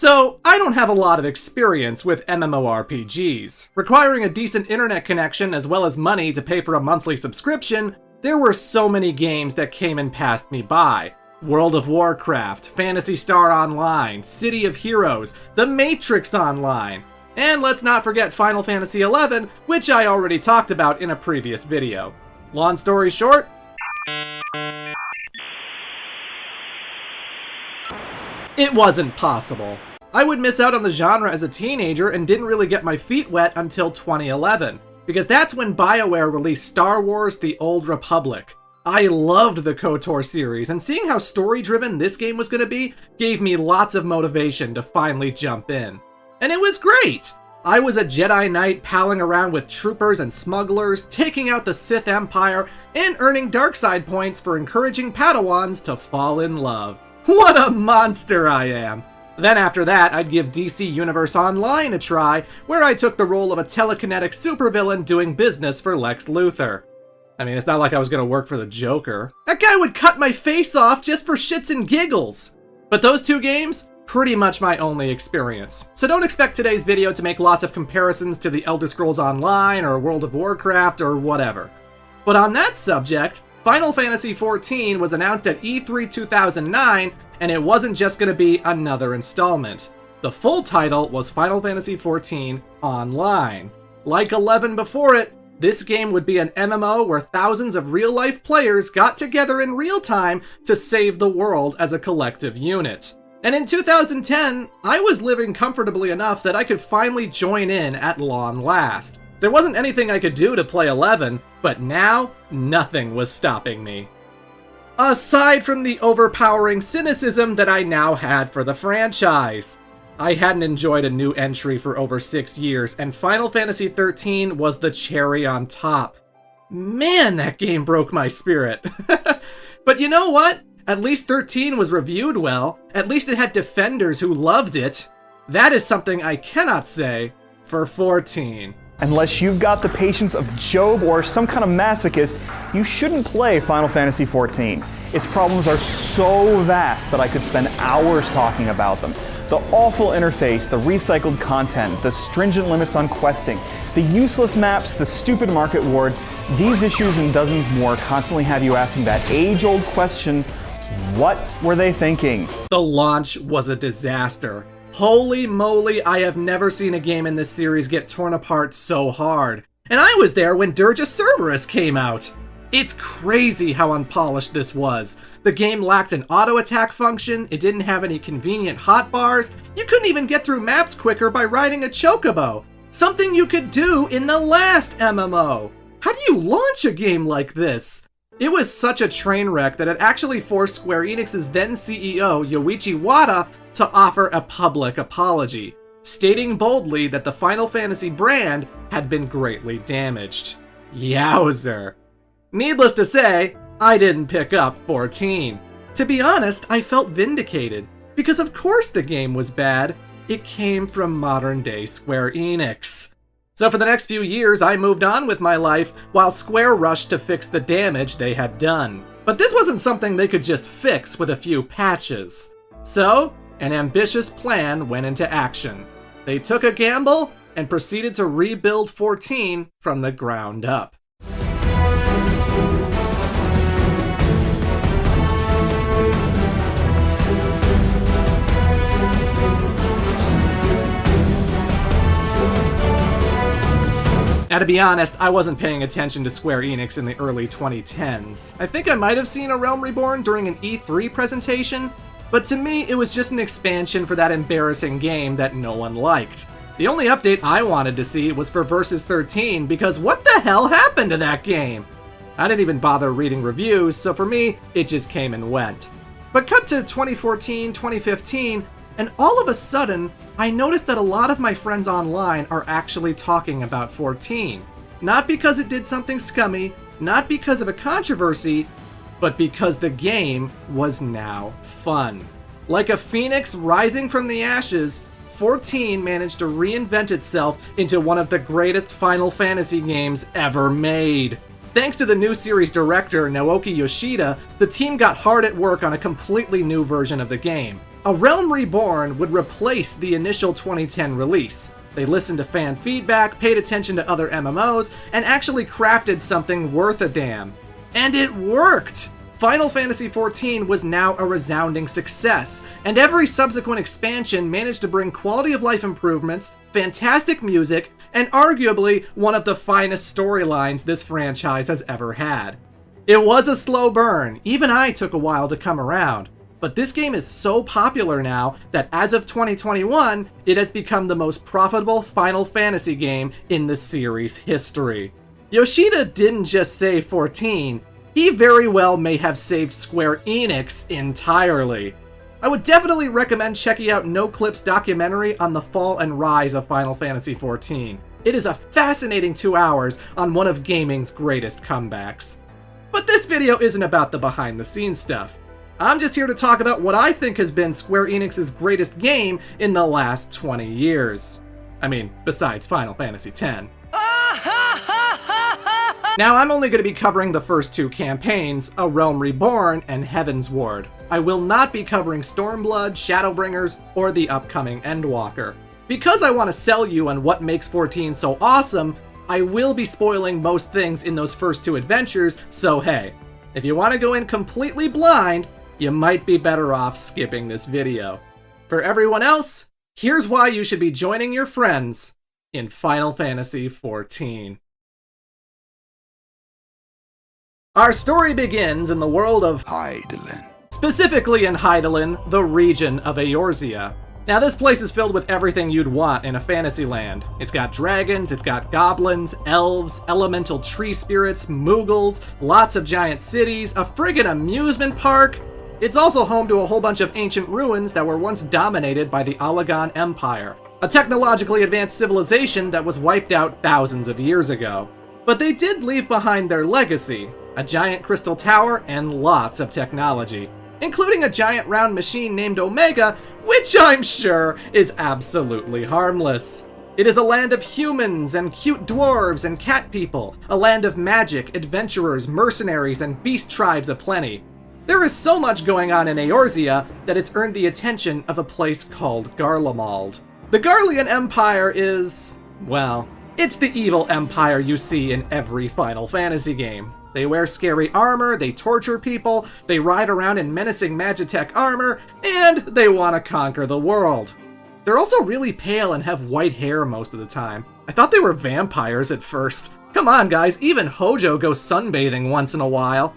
So, I don't have a lot of experience with MMORPGs. Requiring a decent internet connection as well as money to pay for a monthly subscription, there were so many games that came and passed me by. World of Warcraft, Phantasy Star Online, City of Heroes, The Matrix Online, and let's not forget Final Fantasy XI, which I already talked about in a previous video. Long story short, it wasn't possible. I would miss out on the genre as a teenager and didn't really get my feet wet until 2011, because that's when BioWare released Star Wars: The Old Republic. I loved the KOTOR series, and seeing how story-driven this game was going to be gave me lots of motivation to finally jump in. And it was great! I was a Jedi Knight palling around with troopers and smugglers, taking out the Sith Empire, and earning darkside points for encouraging Padawans to fall in love. What a monster I am! Then after that, I'd give DC Universe Online a try, where I took the role of a telekinetic supervillain doing business for Lex Luthor. I mean, it's not like I was going to work for the Joker. That guy would cut my face off just for shits and giggles. But those two games, pretty much my only experience. So don't expect today's video to make lots of comparisons to the Elder Scrolls Online or World of Warcraft or whatever. But on that subject, Final Fantasy XIV was announced at E3 2009, and it wasn't just going to be another installment. The full title was Final Fantasy XIV Online. Like 11 before it, this game would be an MMO where thousands of real-life players got together in real time to save the world as a collective unit. And in 2010, I was living comfortably enough that I could finally join in at long last. There wasn't anything I could do to play 11, but now, nothing was stopping me. Aside from the overpowering cynicism that I now had for the franchise. I hadn't enjoyed a new entry for over 6 years, and Final Fantasy XIII was the cherry on top. Man, that game broke my spirit. But you know what? At least 13 was reviewed well. At least it had defenders who loved it. That is something I cannot say for 14. Unless you've got the patience of Job or some kind of masochist, you shouldn't play Final Fantasy XIV. Its problems are so vast that I could spend hours talking about them. The awful interface, the recycled content, the stringent limits on questing, the useless maps, the stupid market ward, these issues and dozens more constantly have you asking that age-old question, what were they thinking? The launch was a disaster. Holy moly, I have never seen a game in this series get torn apart so hard. And I was there when Dirge of Cerberus came out. It's crazy how unpolished this was. The game lacked an auto-attack function, it didn't have any convenient hotbars, you couldn't even get through maps quicker by riding a chocobo. Something you could do in the last MMO. How do you launch a game like this? It was such a train wreck that it actually forced Square Enix's then CEO, Yoichi Wada, to offer a public apology, stating boldly that the Final Fantasy brand had been greatly damaged. Yowzer. Needless to say, I didn't pick up 14. To be honest, I felt vindicated, because of course the game was bad. It came from modern-day Square Enix. So for the next few years, I moved on with my life, while Square rushed to fix the damage they had done. But this wasn't something they could just fix with a few patches. So, an ambitious plan went into action. They took a gamble and proceeded to rebuild 14 from the ground up. Now, to be honest, I wasn't paying attention to Square Enix in the early 2010s. I think I might have seen A Realm Reborn during an E3 presentation, but to me, it was just an expansion for that embarrassing game that no one liked. The only update I wanted to see was for Versus 13, because what the hell happened to that game? I didn't even bother reading reviews, so for me, it just came and went. But cut to 2014, 2015, and all of a sudden, I noticed that a lot of my friends online are actually talking about 14. Not because it did something scummy, not because of a controversy, but because the game was now fun. Like a phoenix rising from the ashes, 14 managed to reinvent itself into one of the greatest Final Fantasy games ever made. Thanks to the new series director, Naoki Yoshida, the team got hard at work on a completely new version of the game. A Realm Reborn would replace the initial 2010 release. They listened to fan feedback, paid attention to other MMOs, and actually crafted something worth a damn. And it worked! Final Fantasy XIV was now a resounding success, and every subsequent expansion managed to bring quality of life improvements, fantastic music, and arguably one of the finest storylines this franchise has ever had. It was a slow burn, even I took a while to come around, but this game is so popular now that as of 2021, it has become the most profitable Final Fantasy game in the series' history. Yoshida didn't just save 14, he very well may have saved Square Enix entirely. I would definitely recommend checking out NoClip's documentary on the fall and rise of Final Fantasy XIV. It is a fascinating 2 hours on one of gaming's greatest comebacks. But this video isn't about the behind-the-scenes stuff. I'm just here to talk about what I think has been Square Enix's greatest game in the last 20 years. I mean, besides Final Fantasy X. Now, I'm only going to be covering the first two campaigns, A Realm Reborn and Heavensward. I will not be covering Stormblood, Shadowbringers, or the upcoming Endwalker. Because I want to sell you on what makes 14 so awesome, I will be spoiling most things in those first two adventures, so hey, if you want to go in completely blind, you might be better off skipping this video. For everyone else, here's why you should be joining your friends in Final Fantasy XIV. Our story begins in the world of Hydaelyn. Specifically in Hydaelyn, the region of Eorzea. Now this place is filled with everything you'd want in a fantasy land. It's got dragons, it's got goblins, elves, elemental tree spirits, moogles, lots of giant cities, a friggin' amusement park. It's also home to a whole bunch of ancient ruins that were once dominated by the Allagan Empire, a technologically advanced civilization that was wiped out thousands of years ago. But they did leave behind their legacy, a giant crystal tower and lots of technology, including a giant round machine named Omega, which I'm sure is absolutely harmless. It is a land of humans and cute dwarves and cat people, a land of magic, adventurers, mercenaries, and beast tribes aplenty. There is so much going on in Eorzea that it's earned the attention of a place called Garlemald. The Garlean Empire is, well, it's the evil empire you see in every Final Fantasy game. They wear scary armor, they torture people, they ride around in menacing Magitech armor, and they want to conquer the world. They're also really pale and have white hair most of the time. I thought they were vampires at first. Come on guys, even Hojo goes sunbathing once in a while.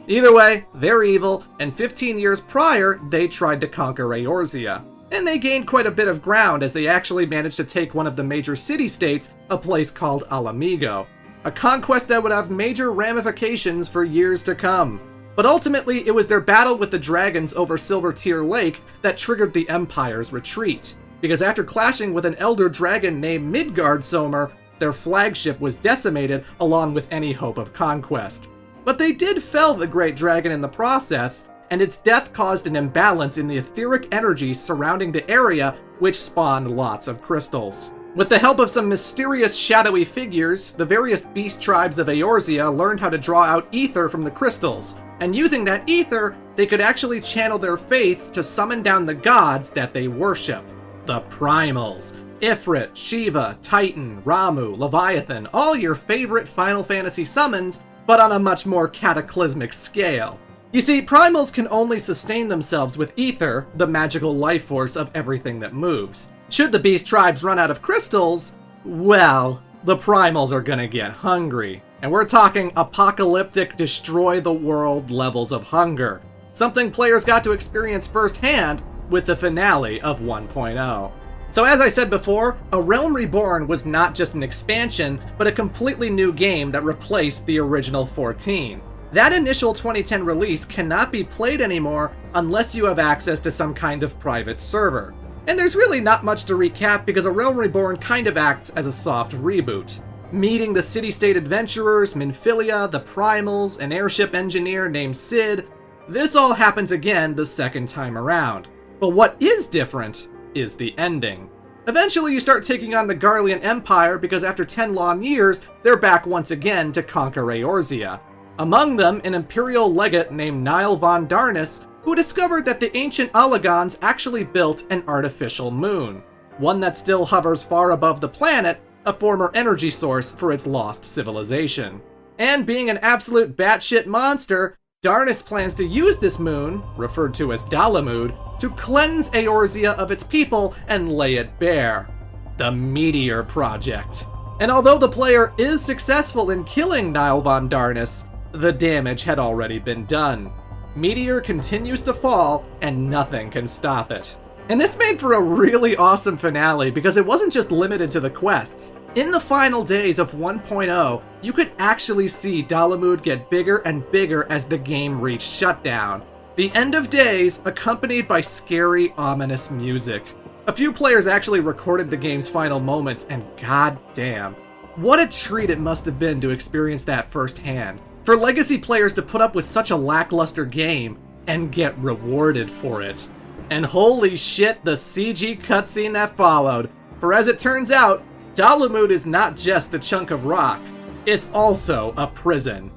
Either way, they're evil, and 15 years prior, they tried to conquer Eorzea. And they gained quite a bit of ground as they actually managed to take one of the major city-states, a place called Alamigo. A conquest that would have major ramifications for years to come. But ultimately, it was their battle with the dragons over Silver Tear Lake that triggered the Empire's retreat. Because after clashing with an elder dragon named Midgardsormr, their flagship was decimated along with any hope of conquest. But they did fell the great dragon in the process, and its death caused an imbalance in the etheric energy surrounding the area, which spawned lots of crystals. With the help of some mysterious shadowy figures, the various beast tribes of Eorzea learned how to draw out ether from the crystals, and using that ether, they could actually channel their faith to summon down the gods that they worship. The Primals. Ifrit, Shiva, Titan, Ramu, Leviathan, all your favorite Final Fantasy summons, but on a much more cataclysmic scale. You see, Primals can only sustain themselves with ether, the magical life force of everything that moves. Should the beast tribes run out of crystals, well, the Primals are gonna get hungry. And we're talking apocalyptic, destroy the world levels of hunger. Something players got to experience firsthand with the finale of 1.0. So as I said before, A Realm Reborn was not just an expansion, but a completely new game that replaced the original 14. That initial 2010 release cannot be played anymore unless you have access to some kind of private server. And there's really not much to recap because A Realm Reborn kind of acts as a soft reboot. Meeting the city-state adventurers, Minfilia, the Primals, an airship engineer named Sid, this all happens again the second time around. But what is different is the ending. Eventually you start taking on the Garlean Empire because after 10 long years, they're back once again to conquer Eorzea. Among them, an imperial legate named Niall von Darnus who discovered that the ancient Alagons actually built an artificial moon, one that still hovers far above the planet, a former energy source for its lost civilization. And being an absolute batshit monster, Darnus plans to use this moon, referred to as Dalamud, to cleanse Eorzea of its people and lay it bare. The Meteor Project. And although the player is successful in killing Nile von Darnus, the damage had already been done. Meteor continues to fall, and nothing can stop it. And this made for a really awesome finale because it wasn't just limited to the quests. In the final days of 1.0, you could actually see Dalamud get bigger and bigger as the game reached shutdown. The end of days accompanied by scary, ominous music. A few players actually recorded the game's final moments, and goddamn, what a treat it must have been to experience that firsthand. For legacy players to put up with such a lackluster game and get rewarded for it. And holy shit, the CG cutscene that followed. For as it turns out, Dalamud is not just a chunk of rock, it's also a prison.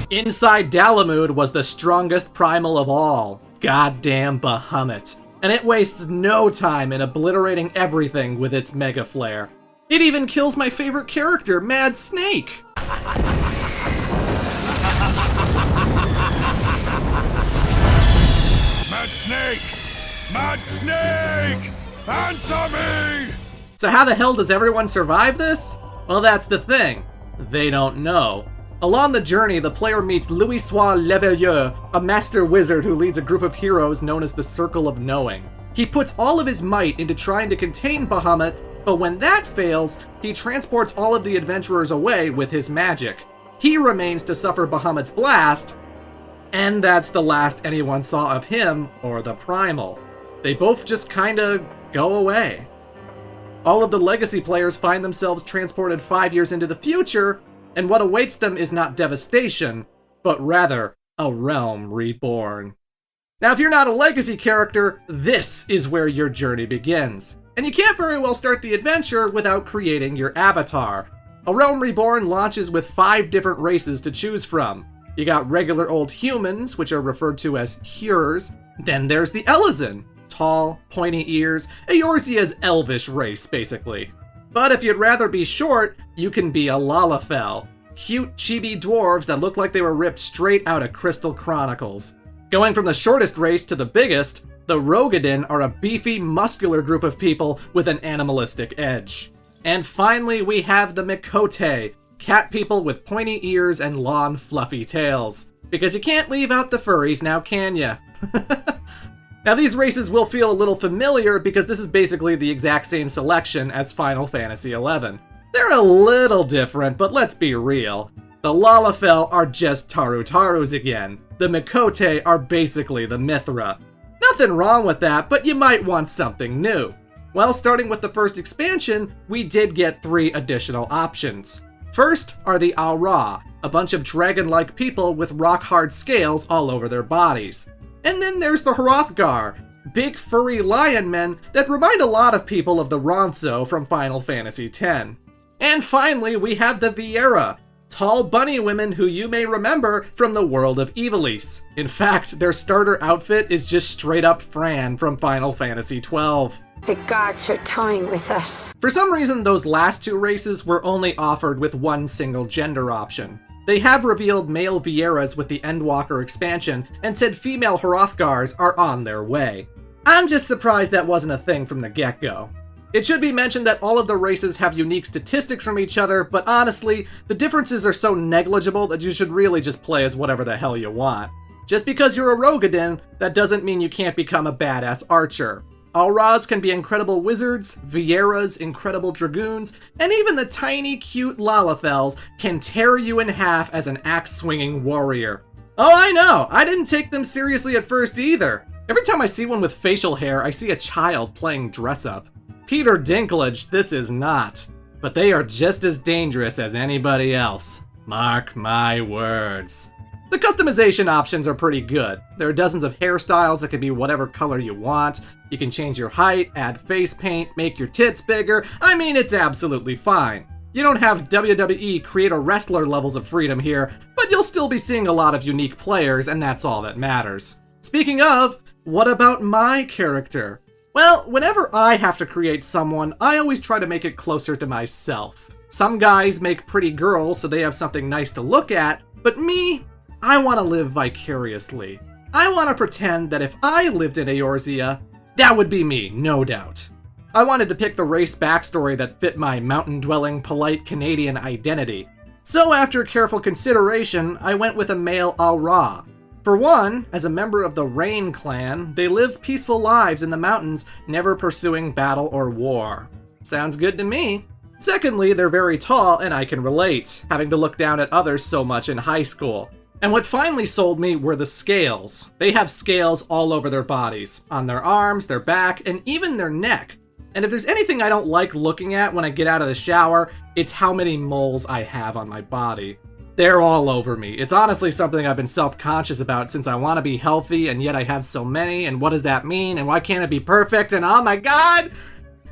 Inside Dalamud was the strongest primal of all, goddamn Bahamut, and it wastes no time in obliterating everything with its mega flare. It even kills my favorite character, Mad Snake! Mad Snake! Mad Snake! Answer me! So how the hell does everyone survive this? Well, that's the thing. They don't know. Along the journey, the player meets Louis-Sois Leveilleux, a master wizard who leads a group of heroes known as the Circle of Knowing. He puts all of his might into trying to contain Bahamut, but when that fails, he transports all of the adventurers away with his magic. He remains to suffer Bahamut's blast, and that's the last anyone saw of him or the Primal. They both just kinda go away. All of the legacy players find themselves transported 5 years into the future, and what awaits them is not devastation, but rather a realm reborn. Now, if you're not a legacy character, this is where your journey begins. And you can't very well start the adventure without creating your avatar. A Realm Reborn launches with 5 different races to choose from. You got regular old humans, which are referred to as Hures. Then there's the Elizan, tall, pointy ears, Eorzea's elvish race, basically. But if you'd rather be short, you can be a Lalafell. Cute, chibi dwarves that look like they were ripped straight out of Crystal Chronicles. Going from the shortest race to the biggest, the Rogadin are a beefy, muscular group of people with an animalistic edge. And finally, we have the Mikote, cat people with pointy ears and long, fluffy tails. Because you can't leave out the furries now, can ya? Now, these races will feel a little familiar because this is basically the exact same selection as Final Fantasy XI. They're a little different, but let's be real. The Lalafell are just Taru-Tarus again. The Mikote are basically the Mithra. Nothing wrong with that, but you might want something new. Well, starting with the first expansion, we did get 3 additional options. First are the Aura, a bunch of dragon-like people with rock-hard scales all over their bodies. And then there's the Hrothgar, big furry lion men that remind a lot of people of the Ronso from Final Fantasy X. And finally, we have the Viera, tall bunny women who you may remember from the world of Ivalice. In fact, their starter outfit is just straight up Fran from Final Fantasy XII. The gods are toying with us. For some reason, those last 2 races were only offered with one single gender option. They have revealed male Vieras with the Endwalker expansion and said female Hrothgars are on their way. I'm just surprised that wasn't a thing from the get-go. It should be mentioned that all of the races have unique statistics from each other, but honestly, the differences are so negligible that you should really just play as whatever the hell you want. Just because you're a Rogadin, that doesn't mean you can't become a badass archer. Alras can be incredible wizards, Vieras incredible dragoons, and even the tiny, cute Lalafels can tear you in half as an axe-swinging warrior. Oh, I know! I didn't take them seriously at first either. Every time I see one with facial hair, I see a child playing dress-up. Peter Dinklage, this is not. But they are just as dangerous as anybody else. Mark my words. The customization options are pretty good. There are dozens of hairstyles that can be whatever color you want. You can change your height, add face paint, make your tits bigger. I mean, it's absolutely fine. You don't have WWE create-a-wrestler levels of freedom here, but you'll still be seeing a lot of unique players, and that's all that matters. Speaking of, what about my character? Well, whenever I have to create someone, I always try to make it closer to myself. Some guys make pretty girls so they have something nice to look at, but me, I want to live vicariously. I want to pretend that if I lived in Eorzea, that would be me, no doubt. I wanted to pick the race backstory that fit my mountain-dwelling, polite Canadian identity. So after careful consideration, I went with a male Alra. For one, as a member of the Rain clan, they live peaceful lives in the mountains, never pursuing battle or war. Sounds good to me. Secondly, they're very tall and I can relate, having to look down at others so much in high school. And what finally sold me were the scales. They have scales all over their bodies, on their arms, their back, and even their neck. And if there's anything I don't like looking at when I get out of the shower, it's how many moles I have on my body. They're all over me. It's honestly something I've been self-conscious about since I want to be healthy, and yet I have so many, and what does that mean, and why can't it be perfect, and oh my god!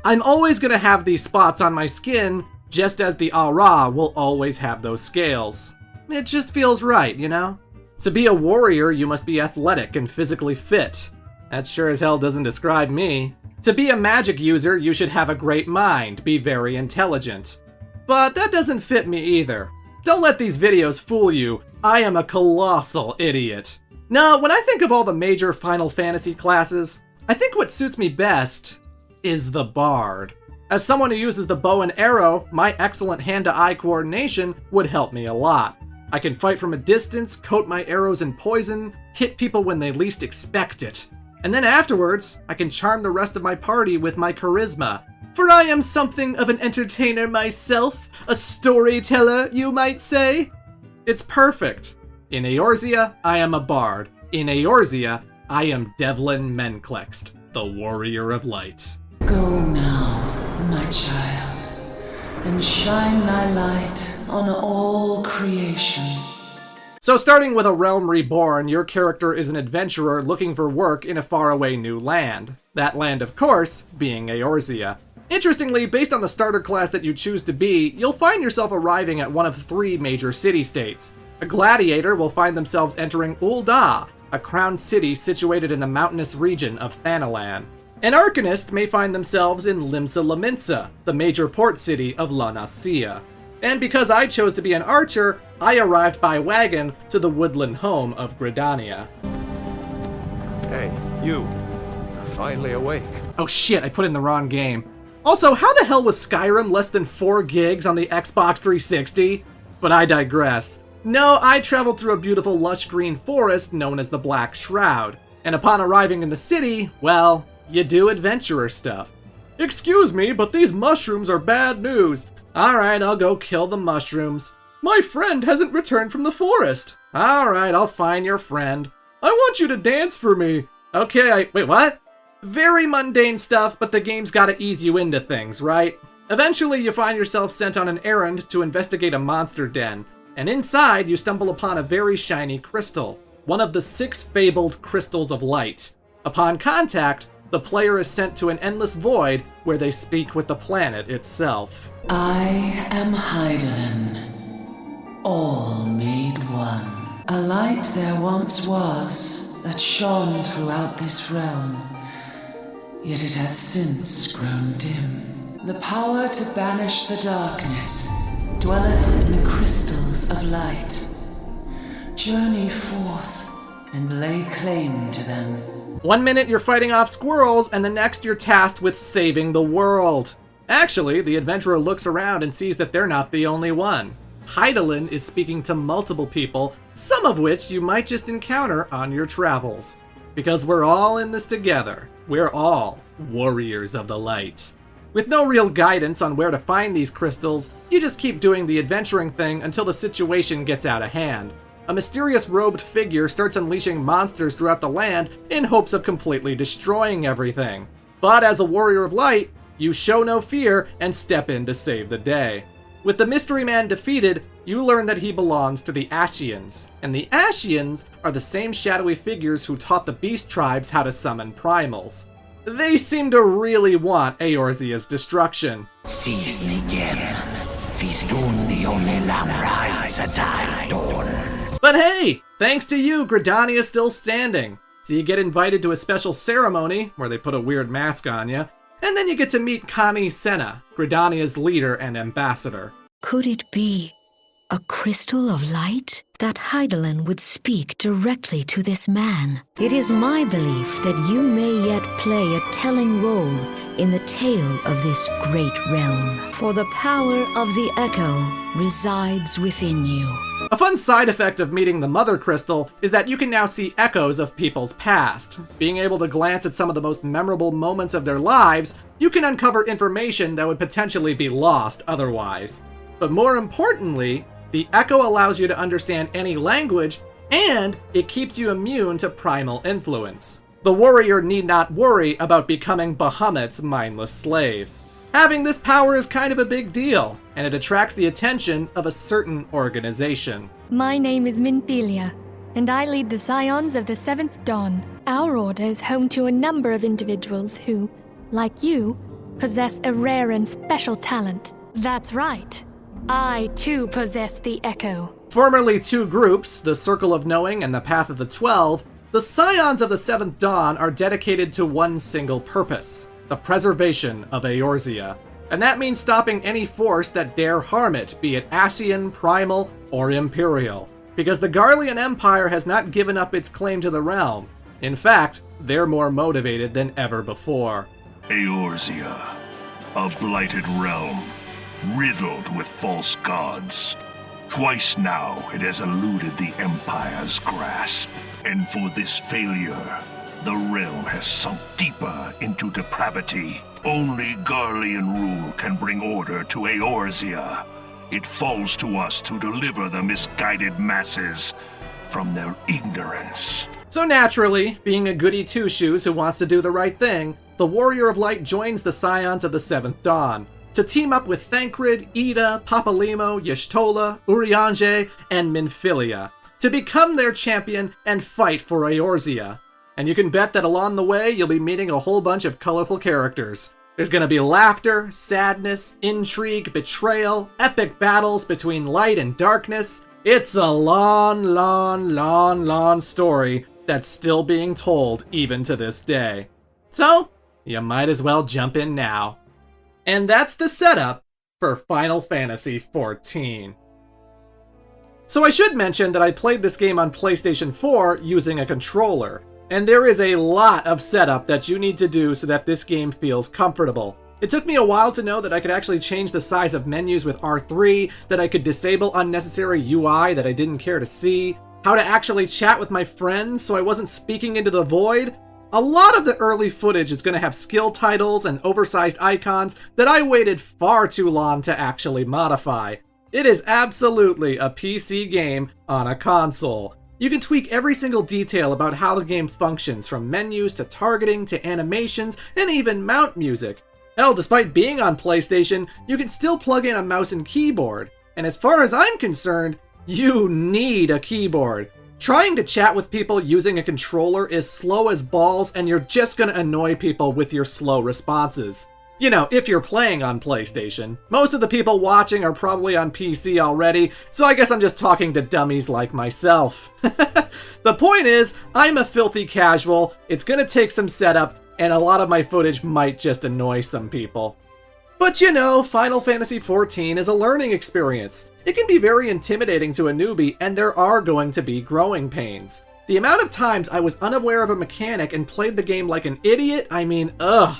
I'm always gonna have these spots on my skin, just as the Alra will always have those scales. It just feels right, you know? To be a warrior, you must be athletic and physically fit. That sure as hell doesn't describe me. To be a magic user, you should have a great mind, be very intelligent. But that doesn't fit me either. Don't let these videos fool you. I am a colossal idiot. No, when I think of all the major Final Fantasy classes, I think what suits me best is the Bard. As someone who uses the bow and arrow, my excellent hand-to-eye coordination would help me a lot. I can fight from a distance, coat my arrows in poison, hit people when they least expect it. And then afterwards, I can charm the rest of my party with my charisma. For I am something of an entertainer myself, a storyteller, you might say. It's perfect. In Eorzea, I am a bard. In Eorzea, I am Devlin Menklext, the Warrior of Light. Go now, my child, and shine thy light on all creation. So starting with A Realm Reborn, your character is an adventurer looking for work in a faraway new land. That land, of course, being Eorzea. Interestingly, based on the starter class that you choose to be, you'll find yourself arriving at one of 3 major city-states. A gladiator will find themselves entering Ul'dah, a crown city situated in the mountainous region of Thanalan. An arcanist may find themselves in Limsa Lominsa, the major port city of La Nacia. And because I chose to be an archer, I arrived by wagon to the woodland home of Gridania. Hey, you. Finally awake. Oh shit, I put in the wrong game. Also, how the hell was Skyrim less than 4 gigs on the Xbox 360? But I digress. No, I traveled through a beautiful lush green forest known as the Black Shroud. And upon arriving in the city, well, you do adventurer stuff. Excuse me, but these mushrooms are bad news. Alright, I'll go kill the mushrooms. My friend hasn't returned from the forest. Alright, I'll find your friend. I want you to dance for me. Okay, wait, what? Very mundane stuff, but the game's gotta ease you into things, right? Eventually, you find yourself sent on an errand to investigate a monster den. And inside, you stumble upon a very shiny crystal. One of the 6 fabled crystals of light. Upon contact, the player is sent to an endless void where they speak with the planet itself. I am Hydaelyn, all made one. A light there once was that shone throughout this realm, yet it hath since grown dim. The power to banish the darkness dwelleth in the crystals of light. Journey forth and lay claim to them. 1 minute you're fighting off squirrels, and the next you're tasked with saving the world. Actually, the adventurer looks around and sees that they're not the only one. Hydaelyn is speaking to multiple people, some of which you might just encounter on your travels. Because we're all in this together. We're all warriors of the light. With no real guidance on where to find these crystals, you just keep doing the adventuring thing until the situation gets out of hand. A mysterious robed figure starts unleashing monsters throughout the land in hopes of completely destroying everything. But as a warrior of light, you show no fear and step in to save the day. With the mystery man defeated, you learn that he belongs to the Ascians, and the Ascians are the same shadowy figures who taught the beast tribes how to summon primals. They seem to really want Eorzea's destruction. Seize the gem. Feastoon the only lamb rides at thy dawn. But hey, thanks to you, Gridania is still standing. So you get invited to a special ceremony, where they put a weird mask on you, and then you get to meet Connie Senna, Gridania's leader and ambassador. Could it be a crystal of light? That Heidelin would speak directly to this man. It is my belief that you may yet play a telling role in the tale of this great realm. For the power of the echo resides within you. A fun side effect of meeting the Mother Crystal is that you can now see echoes of people's past. Being able to glance at some of the most memorable moments of their lives, you can uncover information that would potentially be lost otherwise. But more importantly, the echo allows you to understand any language, and it keeps you immune to primal influence. The warrior need not worry about becoming Bahamut's mindless slave. Having this power is kind of a big deal, and it attracts the attention of a certain organization. My name is Minfilia, and I lead the Scions of the Seventh Dawn. Our order is home to a number of individuals who, like you, possess a rare and special talent. That's right. I, too, possess the Echo. Formerly two groups, the Circle of Knowing and the Path of the 12, the Scions of the Seventh Dawn are dedicated to one single purpose: the preservation of Eorzea. And that means stopping any force that dare harm it, be it Ascian, Primal, or Imperial. Because the Garlean Empire has not given up its claim to the realm. In fact, they're more motivated than ever before. Eorzea, a blighted realm, riddled with false gods. Twice now it has eluded the Empire's grasp, and for this failure, the realm has sunk deeper into depravity. Only Garlean rule can bring order to Eorzea. It falls to us to deliver the misguided masses from their ignorance. So naturally, being a goody two-shoes who wants to do the right thing, the Warrior of Light joins the Scions of the Seventh Dawn to team up with Thancred, Ida, Papalimo, Y'shtola, Urianger, and Minfilia to become their champion and fight for Eorzea. And you can bet that along the way, you'll be meeting a whole bunch of colorful characters. There's gonna be laughter, sadness, intrigue, betrayal, epic battles between light and darkness. It's a long story that's still being told even to this day. So, you might as well jump in now. And that's the setup for Final Fantasy XIV. So I should mention that I played this game on PlayStation 4 using a controller, and there is a lot of setup that you need to do so that this game feels comfortable. It took me a while to know that I could actually change the size of menus with R3, that I could disable unnecessary UI that I didn't care to see, how to actually chat with my friends so I wasn't speaking into the void. A lot of the early footage is going to have skill titles and oversized icons that I waited far too long to actually modify. It is absolutely a PC game on a console. You can tweak every single detail about how the game functions, from menus to targeting to animations and even mount music. Hell, despite being on PlayStation, you can still plug in a mouse and keyboard. And as far as I'm concerned, you need a keyboard. Trying to chat with people using a controller is slow as balls, and you're just gonna annoy people with your slow responses. You know, if you're playing on PlayStation. Most of the people watching are probably on PC already, so I guess I'm just talking to dummies like myself. The point is, I'm a filthy casual, it's gonna take some setup, and a lot of my footage might just annoy some people. But you know, Final Fantasy XIV is a learning experience. It can be very intimidating to a newbie, and there are going to be growing pains. The amount of times I was unaware of a mechanic and played the game like an idiot, I mean, ugh.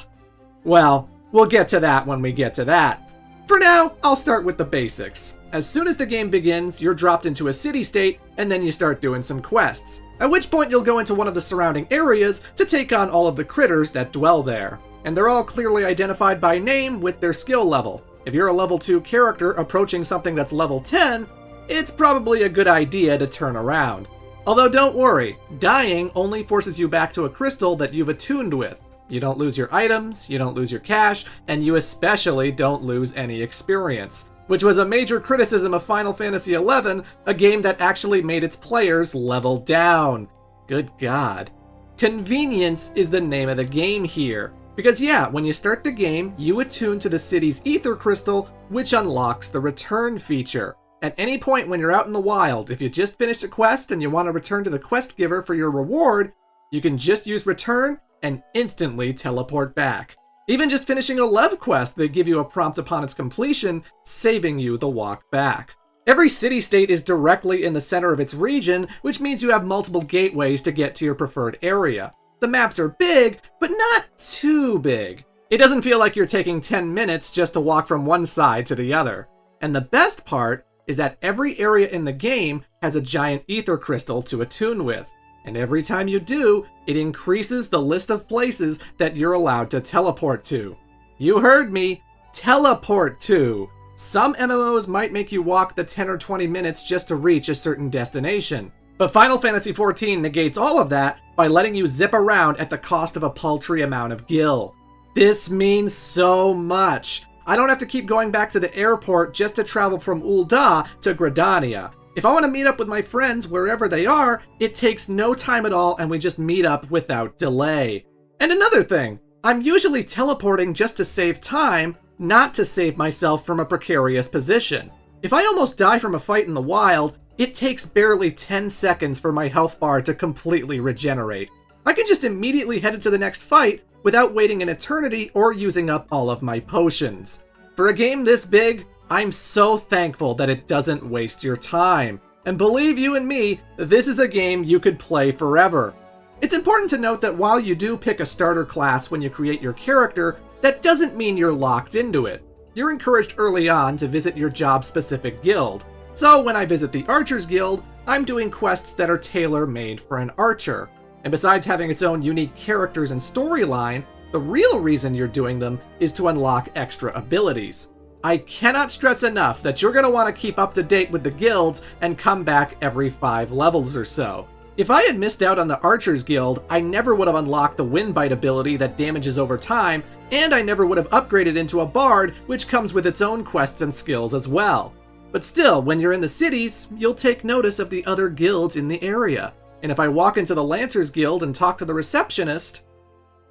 Well, we'll get to that when we get to that. For now, I'll start with the basics. As soon as the game begins, you're dropped into a city-state, and then you start doing some quests. At which point you'll go into one of the surrounding areas to take on all of the critters that dwell there. And they're all clearly identified by name with their skill level. If you're a level 2 character approaching something that's level 10, it's probably a good idea to turn around. Although don't worry, dying only forces you back to a crystal that you've attuned with. You don't lose your items, you don't lose your cash, and you especially don't lose any experience. Which was a major criticism of Final Fantasy XI, a game that actually made its players level down. Good God. Convenience is the name of the game here. Because yeah, when you start the game, you attune to the city's ether crystal, which unlocks the return feature. At any point when you're out in the wild, if you just finished a quest and you want to return to the quest giver for your reward, you can just use return and instantly teleport back. Even just finishing a Lev quest, they give you a prompt upon its completion, saving you the walk back. Every city-state is directly in the center of its region, which means you have multiple gateways to get to your preferred area. The maps are big, but not too big. It doesn't feel like you're taking 10 minutes just to walk from one side to the other. And the best part is that every area in the game has a giant ether crystal to attune with. And every time you do, it increases the list of places that you're allowed to teleport to. You heard me, teleport to. Some MMOs might make you walk the 10 or 20 minutes just to reach a certain destination. But Final Fantasy XIV negates all of that by letting you zip around at the cost of a paltry amount of gil. This means so much. I don't have to keep going back to the airport just to travel from Ul'dah to Gridania. If I want to meet up with my friends wherever they are, it takes no time at all and we just meet up without delay. And another thing, I'm usually teleporting just to save time, not to save myself from a precarious position. If I almost die from a fight in the wild, it takes barely 10 seconds for my health bar to completely regenerate. I can just immediately head into the next fight without waiting an eternity or using up all of my potions. For a game this big, I'm so thankful that it doesn't waste your time. And believe you and me, this is a game you could play forever. It's important to note that while you do pick a starter class when you create your character, that doesn't mean you're locked into it. You're encouraged early on to visit your job-specific guild. So when I visit the Archers Guild, I'm doing quests that are tailor-made for an archer. And besides having its own unique characters and storyline, the real reason you're doing them is to unlock extra abilities. I cannot stress enough that you're going to want to keep up to date with the guilds and come back every 5 levels or so. If I had missed out on the Archers Guild, I never would have unlocked the Windbite ability that damages over time, and I never would have upgraded into a Bard, which comes with its own quests and skills as well. But still, when you're in the cities, you'll take notice of the other guilds in the area. And if I walk into the Lancers Guild and talk to the receptionist,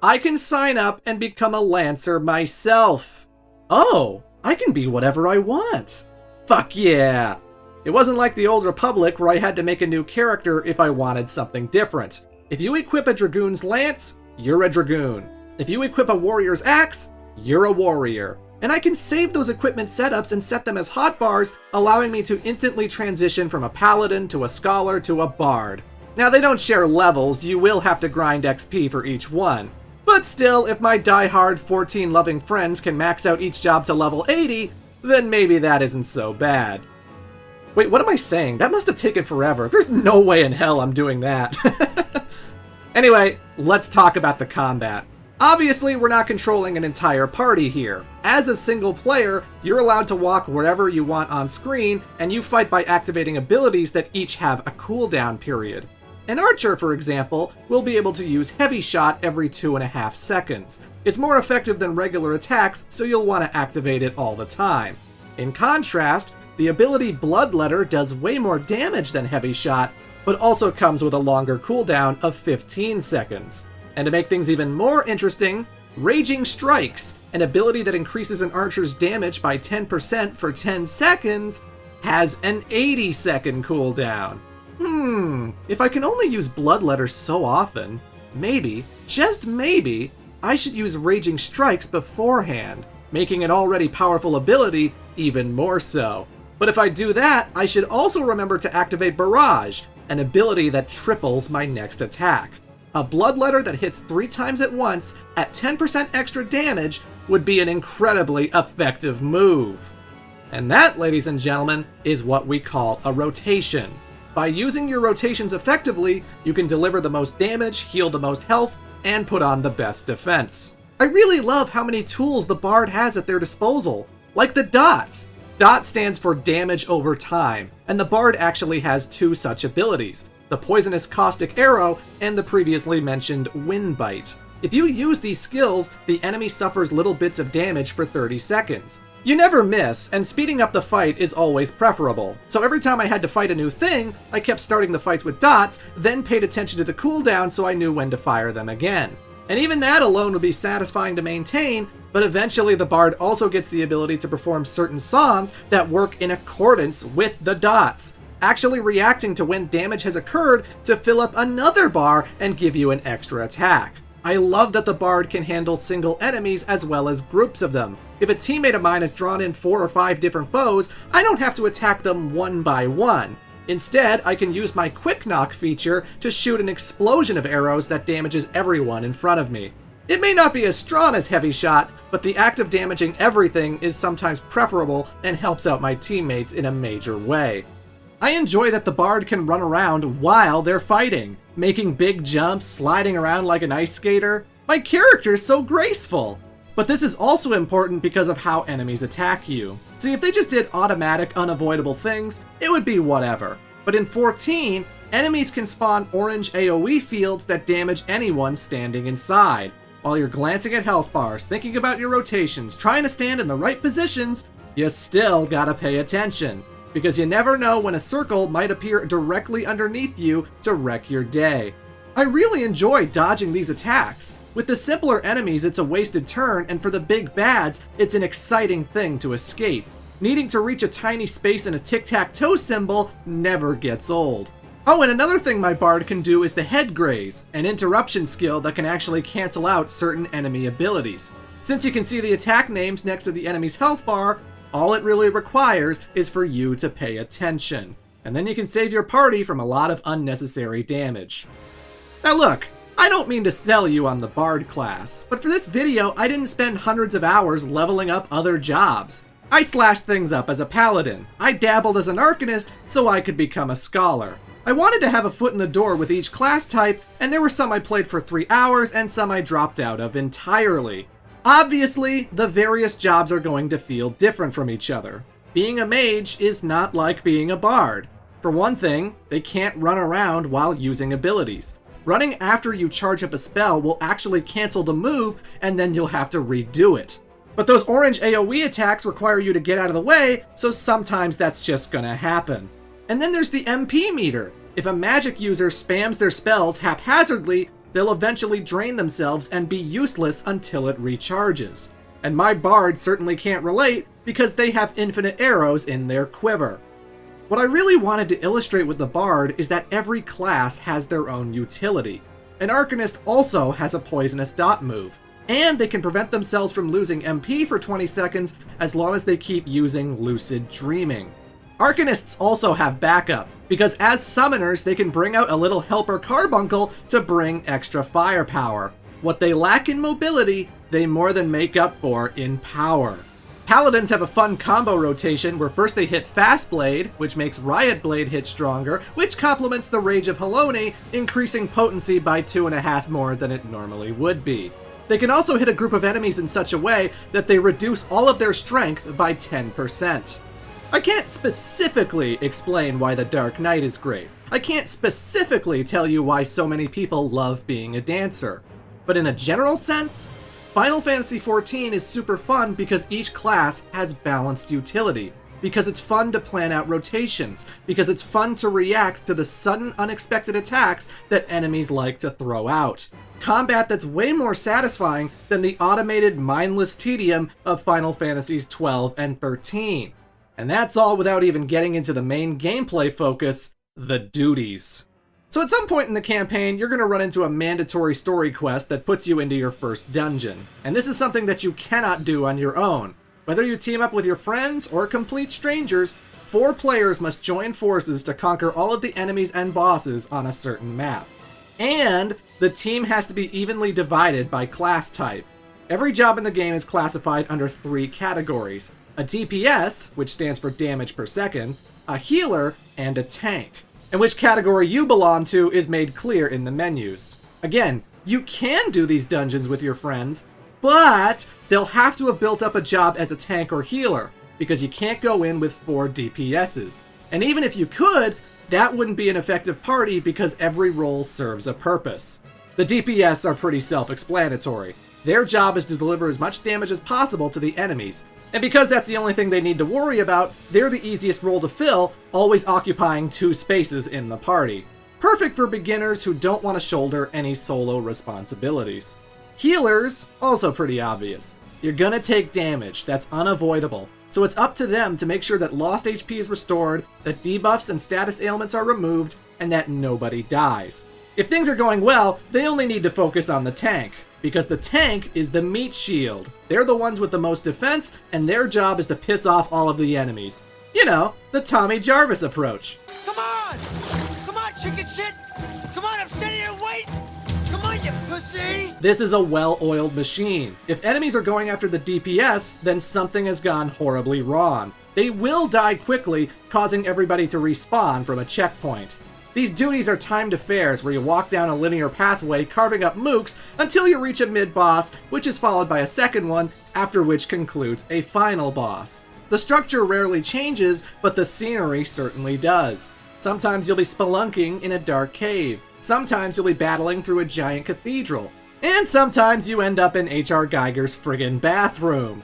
I can sign up and become a Lancer myself. Oh, I can be whatever I want. Fuck yeah! It wasn't like the Old Republic where I had to make a new character if I wanted something different. If you equip a Dragoon's Lance, you're a Dragoon. If you equip a Warrior's Axe, you're a Warrior. And I can save those equipment setups and set them as hotbars, allowing me to instantly transition from a Paladin to a Scholar to a Bard. Now they don't share levels, you will have to grind XP for each one. But still, if my die-hard 14 loving friends can max out each job to level 80, then maybe that isn't so bad. Wait, what am I saying? That must have taken forever. There's no way in hell I'm doing that. Anyway, let's talk about the combat. Obviously, we're not controlling an entire party here. As a single player, you're allowed to walk wherever you want on screen, and you fight by activating abilities that each have a cooldown period. An archer, for example, will be able to use Heavy Shot every 2.5 seconds. It's more effective than regular attacks, so you'll want to activate it all the time. In contrast, the ability Bloodletter does way more damage than Heavy Shot, but also comes with a longer cooldown of 15 seconds. And to make things even more interesting, Raging Strikes, an ability that increases an archer's damage by 10% for 10 seconds, has an 80-second cooldown. If I can only use Bloodletter so often, maybe, just maybe, I should use Raging Strikes beforehand, making an already powerful ability even more so. But if I do that, I should also remember to activate Barrage, an ability that triples my next attack. A Bloodletter that hits 3 times at once at 10% extra damage would be an incredibly effective move. And that, ladies and gentlemen, is what we call a rotation. By using your rotations effectively, you can deliver the most damage, heal the most health, and put on the best defense. I really love how many tools the Bard has at their disposal, like the dots. DOT stands for damage over time, and the Bard actually has 2 such abilities, the Poisonous Caustic Arrow and the previously mentioned Wind Bite. If you use these skills, the enemy suffers little bits of damage for 30 seconds. You never miss, and speeding up the fight is always preferable. So every time I had to fight a new thing, I kept starting the fights with dots, then paid attention to the cooldown so I knew when to fire them again. And even that alone would be satisfying to maintain, but eventually the Bard also gets the ability to perform certain songs that work in accordance with the dots, actually reacting to when damage has occurred to fill up another bar and give you an extra attack. I love that the Bard can handle single enemies as well as groups of them. If a teammate of mine has drawn in 4 or 5 different foes, I don't have to attack them one by one. Instead, I can use my Quick Knock feature to shoot an explosion of arrows that damages everyone in front of me. It may not be as strong as Heavy Shot, but the act of damaging everything is sometimes preferable and helps out my teammates in a major way. I enjoy that the Bard can run around while they're fighting, making big jumps, sliding around like an ice skater. My character's so graceful! But this is also important because of how enemies attack you. See, if they just did automatic, unavoidable things, it would be whatever. But in 14, enemies can spawn orange AoE fields that damage anyone standing inside. While you're glancing at health bars, thinking about your rotations, trying to stand in the right positions, you still gotta pay attention. Because you never know when a circle might appear directly underneath you to wreck your day. I really enjoy dodging these attacks. With the simpler enemies, it's a wasted turn, and for the big bads, it's an exciting thing to escape. Needing to reach a tiny space in a tic-tac-toe symbol never gets old. Oh, and another thing my Bard can do is the Head Graze, an interruption skill that can actually cancel out certain enemy abilities. Since you can see the attack names next to the enemy's health bar, all it really requires is for you to pay attention. And then you can save your party from a lot of unnecessary damage. Now look, I don't mean to sell you on the Bard class, but for this video I didn't spend hundreds of hours leveling up other jobs. I slashed things up as a paladin. I dabbled as an arcanist so I could become a scholar. I wanted to have a foot in the door with each class type, and there were some I played for 3 hours and some I dropped out of entirely. Obviously, the various jobs are going to feel different from each other. Being a mage is not like being a bard. For one thing, they can't run around while using abilities. Running after you charge up a spell will actually cancel the move, and then you'll have to redo it. But those orange AoE attacks require you to get out of the way, so sometimes that's just gonna happen. And then there's the MP meter. If a magic user spams their spells haphazardly, they'll eventually drain themselves and be useless until it recharges. And my Bard certainly can't relate, because they have infinite arrows in their quiver. What I really wanted to illustrate with the Bard is that every class has their own utility. An Arcanist also has a poisonous dot move, and they can prevent themselves from losing MP for 20 seconds as long as they keep using Lucid Dreaming. Arcanists also have backup, because as summoners they can bring out a little helper carbuncle to bring extra firepower. What they lack in mobility, they more than make up for in power. Paladins have a fun combo rotation where first they hit Fast Blade, which makes Riot Blade hit stronger, which complements the Rage of Haloni, increasing potency by 2.5 more than it normally would be. They can also hit a group of enemies in such a way that they reduce all of their strength by 10%. I can't specifically explain why the Dark Knight is great. I can't specifically tell you why so many people love being a dancer. But in a general sense, Final Fantasy XIV is super fun because each class has balanced utility, because it's fun to plan out rotations, because it's fun to react to the sudden unexpected attacks that enemies like to throw out. Combat that's way more satisfying than the automated mindless tedium of Final Fantasies XII and XIII. And that's all without even getting into the main gameplay focus, the duties. So at some point in the campaign, you're going to run into a mandatory story quest that puts you into your first dungeon. And this is something that you cannot do on your own. Whether you team up with your friends or complete strangers, 4 players must join forces to conquer all of the enemies and bosses on a certain map. And the team has to be evenly divided by class type. Every job in the game is classified under 3 categories: a DPS, which stands for damage per second, a healer, and a tank. And which category you belong to is made clear in the menus. Again, you can do these dungeons with your friends, but they'll have to have built up a job as a tank or healer, because you can't go in with 4 DPSs. And even if you could, that wouldn't be an effective party because every role serves a purpose. The DPS are pretty self-explanatory. Their job is to deliver as much damage as possible to the enemies. And because that's the only thing they need to worry about, they're the easiest role to fill, always occupying 2 spaces in the party. Perfect for beginners who don't want to shoulder any solo responsibilities. Healers, also pretty obvious. You're gonna take damage, that's unavoidable. So it's up to them to make sure that lost HP is restored, that debuffs and status ailments are removed, and that nobody dies. If things are going well, they only need to focus on the tank, because the tank is the meat shield. They're the ones with the most defense, and their job is to piss off all of the enemies. You know, the Tommy Jarvis approach. Come on! Come on, chicken shit! Come on, I'm standing here waiting! Come on, you pussy! This is a well-oiled machine. If enemies are going after the DPS, then something has gone horribly wrong. They will die quickly, causing everybody to respawn from a checkpoint. These duties are timed affairs where you walk down a linear pathway carving up mooks until you reach a mid-boss, which is followed by a second one, after which concludes a final boss. The structure rarely changes, but the scenery certainly does. Sometimes you'll be spelunking in a dark cave. Sometimes you'll be battling through a giant cathedral. And sometimes you end up in H.R. Geiger's friggin' bathroom.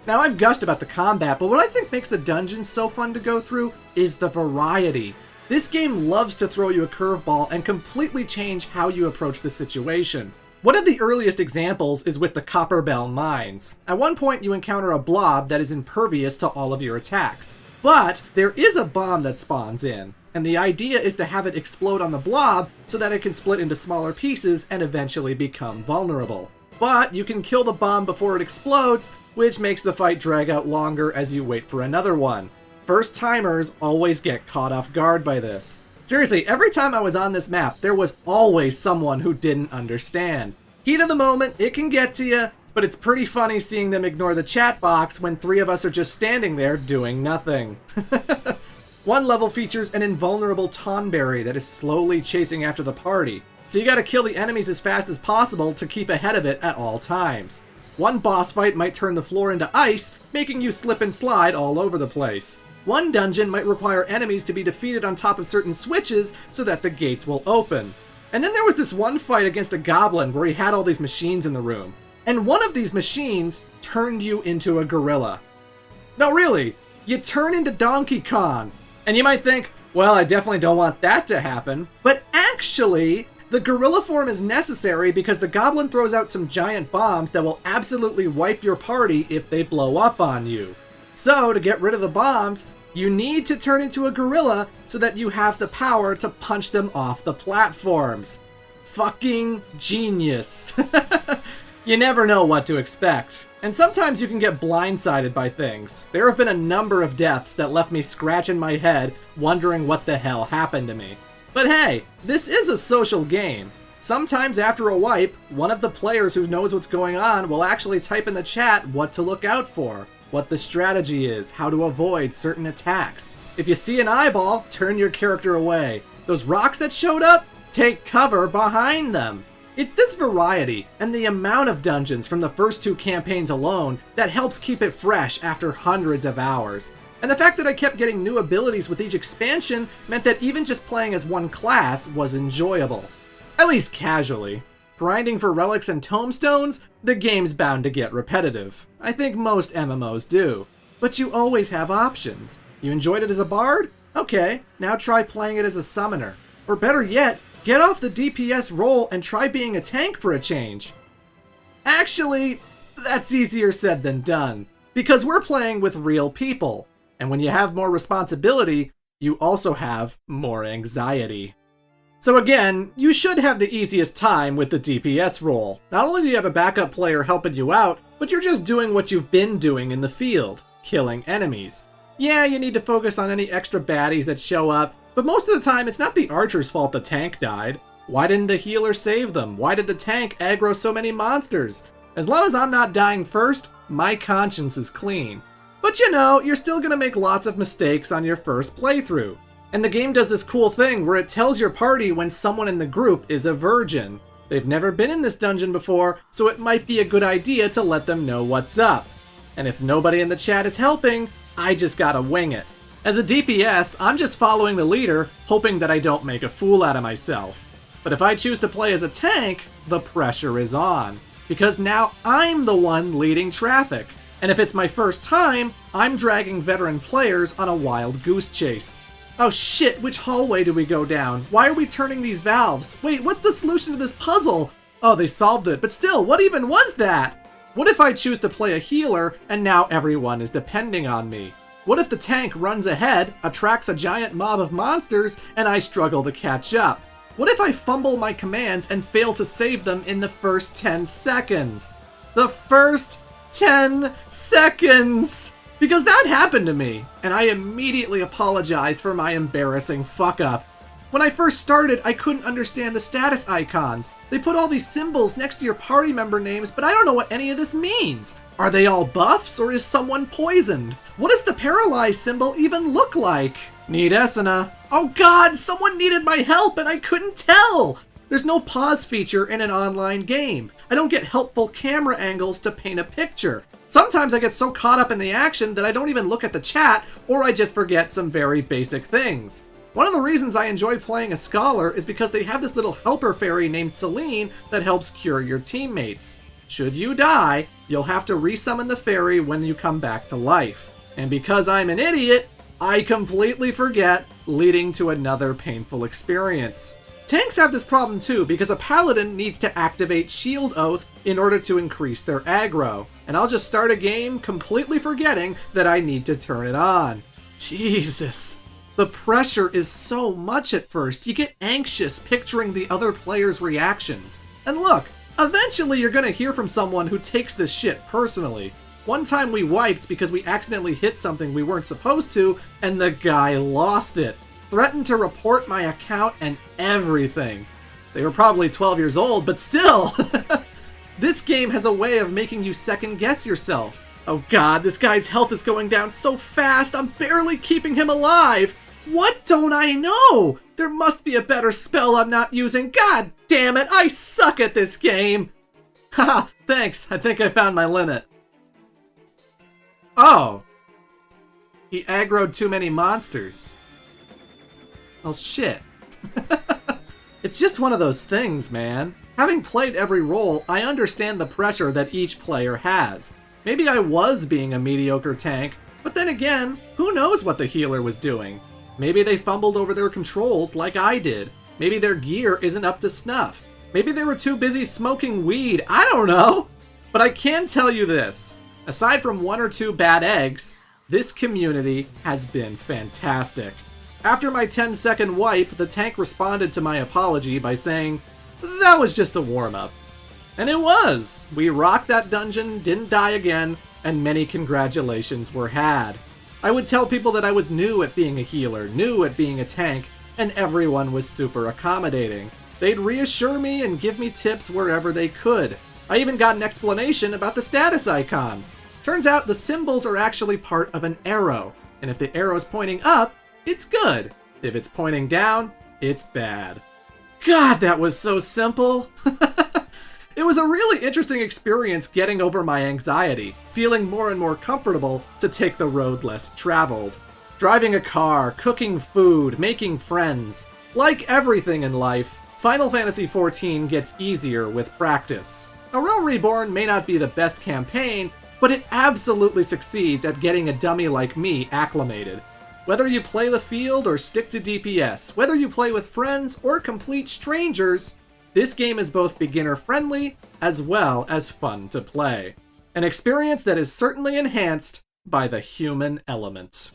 Now, I've gushed about the combat, but what I think makes the dungeons so fun to go through is the variety. This game loves to throw you a curveball and completely change how you approach the situation. One of the earliest examples is with the Copper Bell Mines. At one point you encounter a blob that is impervious to all of your attacks. But there is a bomb that spawns in, and the idea is to have it explode on the blob so that it can split into smaller pieces and eventually become vulnerable. But you can kill the bomb before it explodes, which makes the fight drag out longer as you wait for another one. First-timers always get caught off guard by this. Seriously, every time I was on this map, there was always someone who didn't understand. Heat of the moment, it can get to you, but it's pretty funny seeing them ignore the chat box when 3 of us are just standing there doing nothing. One level features an invulnerable Tonberry that is slowly chasing after the party, so you gotta kill the enemies as fast as possible to keep ahead of it at all times. One boss fight might turn the floor into ice, making you slip and slide all over the place. One dungeon might require enemies to be defeated on top of certain switches so that the gates will open. And then there was this one fight against a goblin where he had all these machines in the room. And one of these machines turned you into a gorilla. No, really, you turn into Donkey Kong. And you might think, well, I definitely don't want that to happen. But actually, the gorilla form is necessary because the goblin throws out some giant bombs that will absolutely wipe your party if they blow up on you. So, to get rid of the bombs, you need to turn into a gorilla so that you have the power to punch them off the platforms. Fucking genius. You never know what to expect. And sometimes you can get blindsided by things. There have been a number of deaths that left me scratching my head, wondering what the hell happened to me. But hey, this is a social game. Sometimes after a wipe, one of the players who knows what's going on will actually type in the chat what to look out for, what the strategy is, how to avoid certain attacks. If you see an eyeball, turn your character away. Those rocks that showed up, take cover behind them. It's this variety and the amount of dungeons from the first 2 campaigns alone that helps keep it fresh after hundreds of hours. And the fact that I kept getting new abilities with each expansion meant that even just playing as one class was enjoyable. At least casually. Grinding for relics and tomestones, the game's bound to get repetitive. I think most MMOs do. But you always have options. You enjoyed it as a bard? Okay, now try playing it as a summoner. Or better yet, get off the DPS role and try being a tank for a change. Actually, that's easier said than done. Because we're playing with real people. And when you have more responsibility, you also have more anxiety. So again, you should have the easiest time with the DPS role. Not only do you have a backup player helping you out, but you're just doing what you've been doing in the field, killing enemies. Yeah, you need to focus on any extra baddies that show up, but most of the time it's not the archer's fault the tank died. Why didn't the healer save them? Why did the tank aggro so many monsters? As long as I'm not dying first, my conscience is clean. But you know, you're still gonna make lots of mistakes on your first playthrough. And the game does this cool thing where it tells your party when someone in the group is a virgin. They've never been in this dungeon before, so it might be a good idea to let them know what's up. And if nobody in the chat is helping, I just gotta wing it. As a DPS, I'm just following the leader, hoping that I don't make a fool out of myself. But if I choose to play as a tank, the pressure is on. Because now I'm the one leading traffic. And if it's my first time, I'm dragging veteran players on a wild goose chase. Oh shit, which hallway do we go down? Why are we turning these valves? Wait, what's the solution to this puzzle? Oh, they solved it, but still, what even was that? What if I choose to play a healer and now everyone is depending on me? What if the tank runs ahead, attracts a giant mob of monsters, and I struggle to catch up? What if I fumble my commands and fail to save them in the first 10 seconds? The first 10 seconds! Because that happened to me, and I immediately apologized for my embarrassing fuck-up. When I first started, I couldn't understand the status icons. They put all these symbols next to your party member names, but I don't know what any of this means. Are they all buffs, or is someone poisoned? What does the paralyzed symbol even look like? Need Esena. Oh god, someone needed my help and I couldn't tell! There's no pause feature in an online game. I don't get helpful camera angles to paint a picture. Sometimes I get so caught up in the action that I don't even look at the chat, or I just forget some very basic things. One of the reasons I enjoy playing a Scholar is because they have this little helper fairy named Celine that helps cure your teammates. Should you die, you'll have to resummon the fairy when you come back to life. And because I'm an idiot, I completely forget, leading to another painful experience. Tanks have this problem too, because a paladin needs to activate Shield Oath in order to increase their aggro. And I'll just start a game completely forgetting that I need to turn it on. Jesus. The pressure is so much at first, you get anxious picturing the other players' reactions. And look, eventually you're gonna hear from someone who takes this shit personally. One time we wiped because we accidentally hit something we weren't supposed to, and the guy lost it. Threatened to report my account and everything. They were probably 12 years old, but still! This game has a way of making you second guess yourself. Oh god, this guy's health is going down so fast, I'm barely keeping him alive! What don't I know? There must be a better spell I'm not using. God damn it, I suck at this game! Haha, thanks, I think I found my limit. Oh. He aggroed too many monsters. Well, shit. It's just one of those things, man. Having played every role, I understand the pressure that each player has. Maybe I was being a mediocre tank, but then again, who knows what the healer was doing? Maybe they fumbled over their controls like I did. Maybe their gear isn't up to snuff. Maybe they were too busy smoking weed. I don't know. But I can tell you this. Aside from 1 or 2 bad eggs, this community has been fantastic. After my 10-second wipe, the tank responded to my apology by saying, "That was just a warm-up." And it was! We rocked that dungeon, didn't die again, and many congratulations were had. I would tell people that I was new at being a healer, new at being a tank, and everyone was super accommodating. They'd reassure me and give me tips wherever they could. I even got an explanation about the status icons. Turns out the symbols are actually part of an arrow, and if the arrow's pointing up, it's good. If it's pointing down, it's bad. God, that was so simple! It was a really interesting experience getting over my anxiety, feeling more and more comfortable to take the road less traveled. Driving a car, cooking food, making friends. Like everything in life, Final Fantasy XIV gets easier with practice. A Realm Reborn may not be the best campaign, but it absolutely succeeds at getting a dummy like me acclimated. Whether you play the field or stick to DPS, whether you play with friends or complete strangers, this game is both beginner-friendly as well as fun to play. An experience that is certainly enhanced by the human element.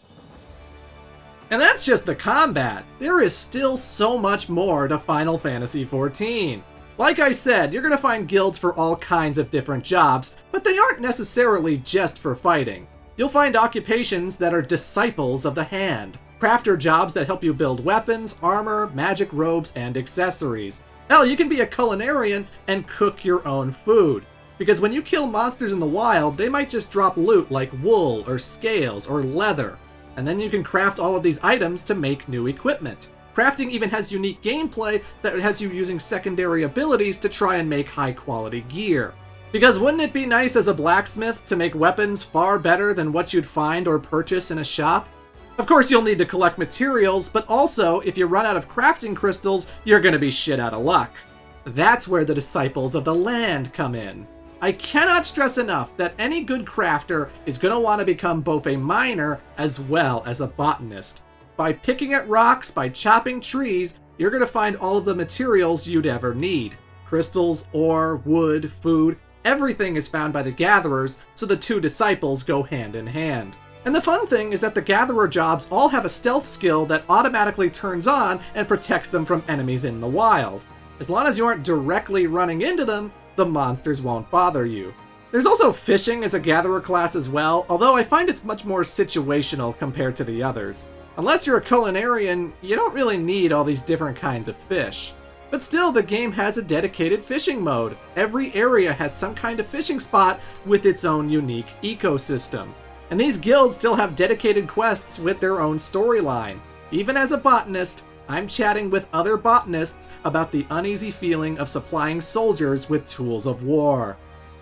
And that's just the combat. There is still so much more to Final Fantasy XIV. Like I said, you're going to find guilds for all kinds of different jobs, but they aren't necessarily just for fighting. You'll find occupations that are disciples of the hand, crafter jobs that help you build weapons, armor, magic robes, and accessories. Hell, you can be a culinarian and cook your own food. because when you kill monsters in the wild, they might just drop loot like wool or scales or leather, and then you can craft all of these items to make new equipment. Crafting even has unique gameplay that has you using secondary abilities to try and make high quality gear. Because wouldn't it be nice as a blacksmith to make weapons far better than what you'd find or purchase in a shop? Of course you'll need to collect materials, but also if you run out of crafting crystals, you're gonna be shit out of luck. That's where the Disciples of the Land come in. I cannot stress enough that any good crafter is gonna want to become both a miner as well as a botanist. By picking at rocks, by chopping trees, you're going to find all of the materials you'd ever need. Crystals, ore, wood, food, everything is found by the gatherers, so the two disciples go hand in hand. And the fun thing is that the gatherer jobs all have a stealth skill that automatically turns on and protects them from enemies in the wild. As long as you aren't directly running into them, the monsters won't bother you. There's also fishing as a gatherer class as well, although I find it's much more situational compared to the others. Unless you're a culinarian, you don't really need all these different kinds of fish. But still, the game has a dedicated fishing mode. Every area has some kind of fishing spot with its own unique ecosystem. And these guilds still have dedicated quests with their own storyline. Even as a botanist, I'm chatting with other botanists about the uneasy feeling of supplying soldiers with tools of war.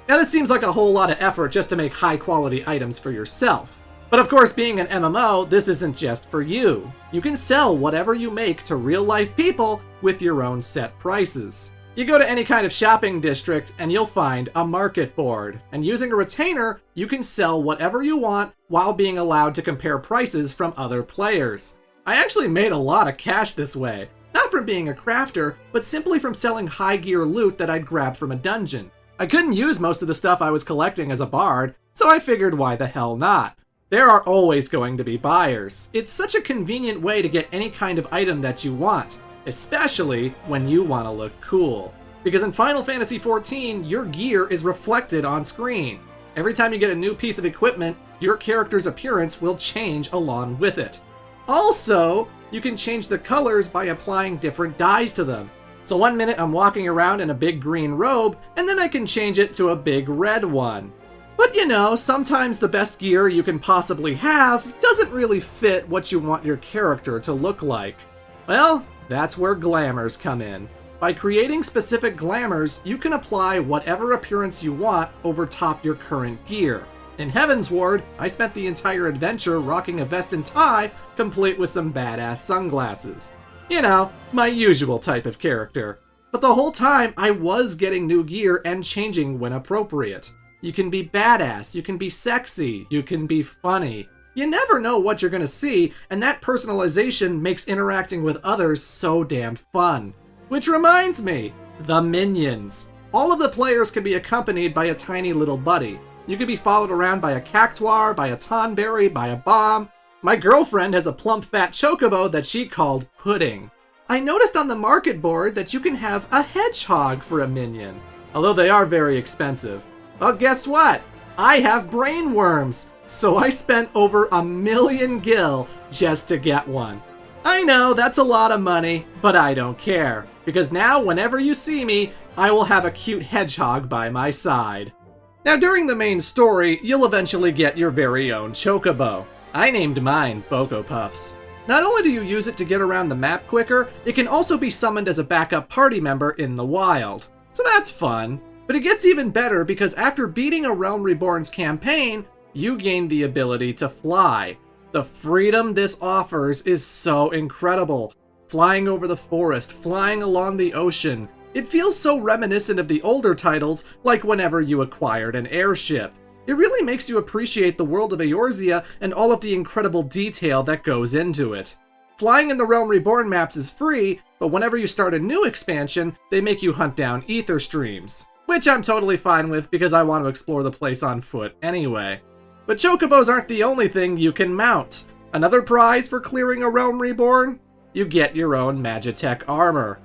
Now this seems like a whole lot of effort just to make high quality items for yourself. But of course, being an MMO, this isn't just for you. You can sell whatever you make to real-life people with your own set prices. You go to any kind of shopping district and you'll find a market board. And using a retainer, you can sell whatever you want while being allowed to compare prices from other players. I actually made a lot of cash this way. Not from being a crafter, but simply from selling high gear loot that I'd grabbed from a dungeon. I couldn't use most of the stuff I was collecting as a bard, so I figured why the hell not. There are always going to be buyers. It's such a convenient way to get any kind of item that you want, especially when you want to look cool. Because in Final Fantasy XIV, your gear is reflected on screen. Every time you get a new piece of equipment, your character's appearance will change along with it. Also, you can change the colors by applying different dyes to them. So one minute I'm walking around in a big green robe, and then I can change it to a big red one. But you know, sometimes the best gear you can possibly have doesn't really fit what you want your character to look like. Well, that's where glamours come in. By creating specific glamours, you can apply whatever appearance you want over top your current gear. In Heavensward, I spent the entire adventure rocking a vest and tie, complete with some badass sunglasses. You know, my usual type of character. But the whole time, I was getting new gear and changing when appropriate. You can be badass, you can be sexy, you can be funny. You never know what you're gonna see, and that personalization makes interacting with others so damn fun. Which reminds me, the minions. All of the players can be accompanied by a tiny little buddy. You can be followed around by a cactuar, by a tonberry, by a bomb. My girlfriend has a plump fat chocobo that she called Pudding. I noticed on the market board that you can have a hedgehog for a minion, although they are very expensive. Well, guess what? I have brain worms, so I spent over 1,000,000 gil just to get one. I know, that's a lot of money, but I don't care, because now whenever you see me, I will have a cute hedgehog by my side. Now during the main story, you'll eventually get your very own chocobo. I named mine Boko Puffs. Not only do you use it to get around the map quicker, it can also be summoned as a backup party member in the wild. So that's fun. But it gets even better because after beating a Realm Reborn's campaign, you gain the ability to fly. The freedom this offers is so incredible. Flying over the forest, flying along the ocean. It feels so reminiscent of the older titles, like whenever you acquired an airship. It really makes you appreciate the world of Eorzea and all of the incredible detail that goes into it. Flying in the Realm Reborn maps is free, but whenever you start a new expansion, they make you hunt down ether streams. Which I'm totally fine with because I want to explore the place on foot anyway. But chocobos aren't the only thing you can mount. Another prize for clearing a Realm Reborn? You get your own Magitech armor.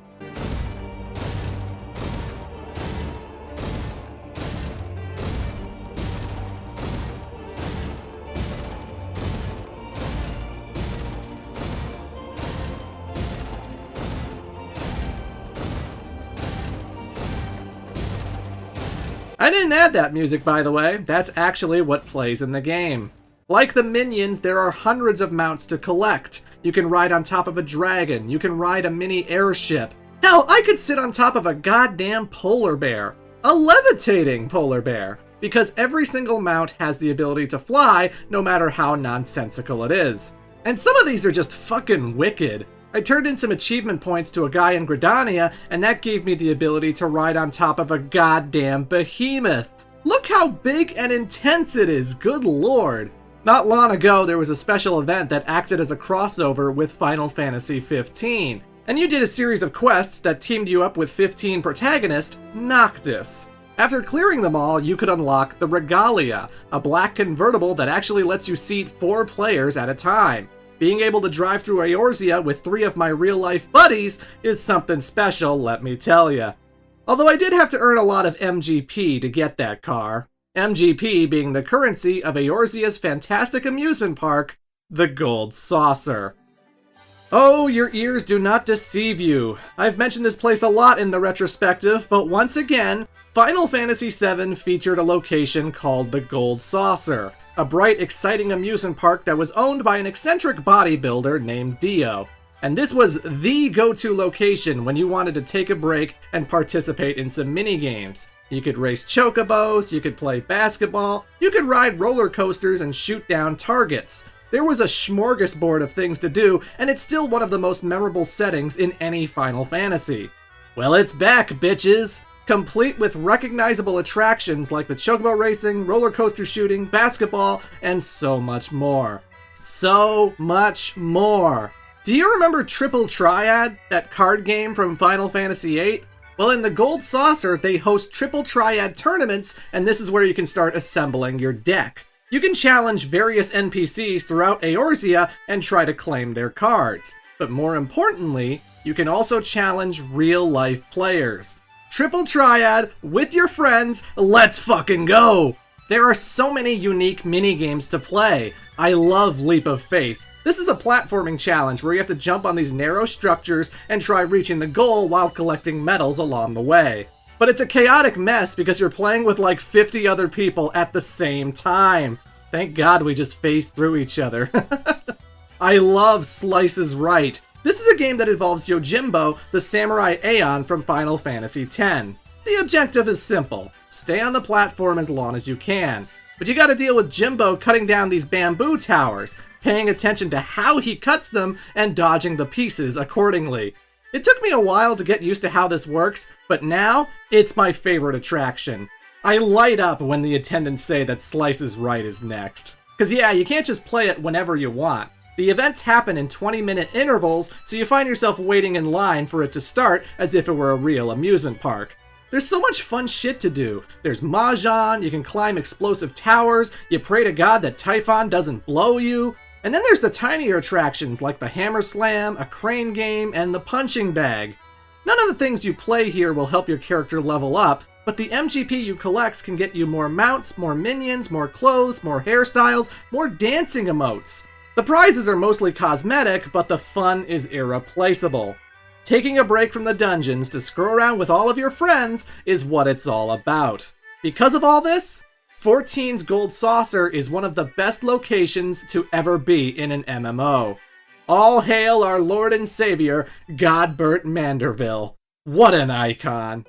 I didn't add that music, by the way. That's actually what plays in the game. Like the minions, there are hundreds of mounts to collect. You can ride on top of a dragon. You can ride a mini airship. Hell, I could sit on top of a goddamn polar bear. A levitating polar bear. Because every single mount has the ability to fly, no matter how nonsensical it is. And some of these are just fucking wicked. I turned in some achievement points to a guy in Gridania, and that gave me the ability to ride on top of a goddamn behemoth. Look how big and intense it is, good lord. Not long ago, there was a special event that acted as a crossover with Final Fantasy XV, and you did a series of quests that teamed you up with 15 protagonist, Noctis. After clearing them all, you could unlock the Regalia, a black convertible that actually lets you seat 4 players at a time. Being able to drive through Eorzea with 3 of my real-life buddies is something special, let me tell ya. Although I did have to earn a lot of MGP to get that car. MGP being the currency of Eorzea's fantastic amusement park, the Gold Saucer. Oh, your ears do not deceive you. I've mentioned this place a lot in the retrospective, but once again, Final Fantasy VII featured a location called the Gold Saucer, a bright, exciting amusement park that was owned by an eccentric bodybuilder named Dio. And this was the go-to location when you wanted to take a break and participate in some mini-games. You could race chocobos, you could play basketball, you could ride roller coasters and shoot down targets. There was a smorgasbord of things to do, and it's still one of the most memorable settings in any Final Fantasy. Well, it's back, bitches! Complete with recognizable attractions like the chocobo racing, roller coaster shooting, basketball, and so much more. So much more! Do you remember Triple Triad, that card game from Final Fantasy VIII? Well, in the Gold Saucer, they host Triple Triad tournaments, and this is where you can start assembling your deck. You can challenge various NPCs throughout Eorzea and try to claim their cards. But more importantly, you can also challenge real-life players. Triple Triad, with your friends, let's fucking go! There are so many unique mini-games to play. I love Leap of Faith. This is a platforming challenge where you have to jump on these narrow structures and try reaching the goal while collecting medals along the way. But it's a chaotic mess because you're playing with like 50 other people at the same time. Thank God we just phased through each other. I love Slice's Right. This is a game that involves Yojimbo, the samurai Aeon from Final Fantasy X. The objective is simple. Stay on the platform as long as you can. But you gotta deal with Jimbo cutting down these bamboo towers, paying attention to how he cuts them, and dodging the pieces accordingly. It took me a while to get used to how this works, but now, it's my favorite attraction. I light up when the attendants say that Slice's Right is next. Cause yeah, you can't just play it whenever you want. The events happen in 20-minute intervals, so you find yourself waiting in line for it to start as if it were a real amusement park. There's so much fun shit to do. There's Mahjong, you can climb explosive towers, you pray to God that Typhon doesn't blow you, and then there's the tinier attractions like the Hammer Slam, a crane game, and the punching bag. None of the things you play here will help your character level up, but the MGP you collect can get you more mounts, more minions, more clothes, more hairstyles, more dancing emotes. The prizes are mostly cosmetic, but the fun is irreplaceable. Taking a break from the dungeons to screw around with all of your friends is what it's all about. Because of all this, 14's Gold Saucer is one of the best locations to ever be in an MMO. All hail our Lord and Savior, Godbert Manderville. What an icon!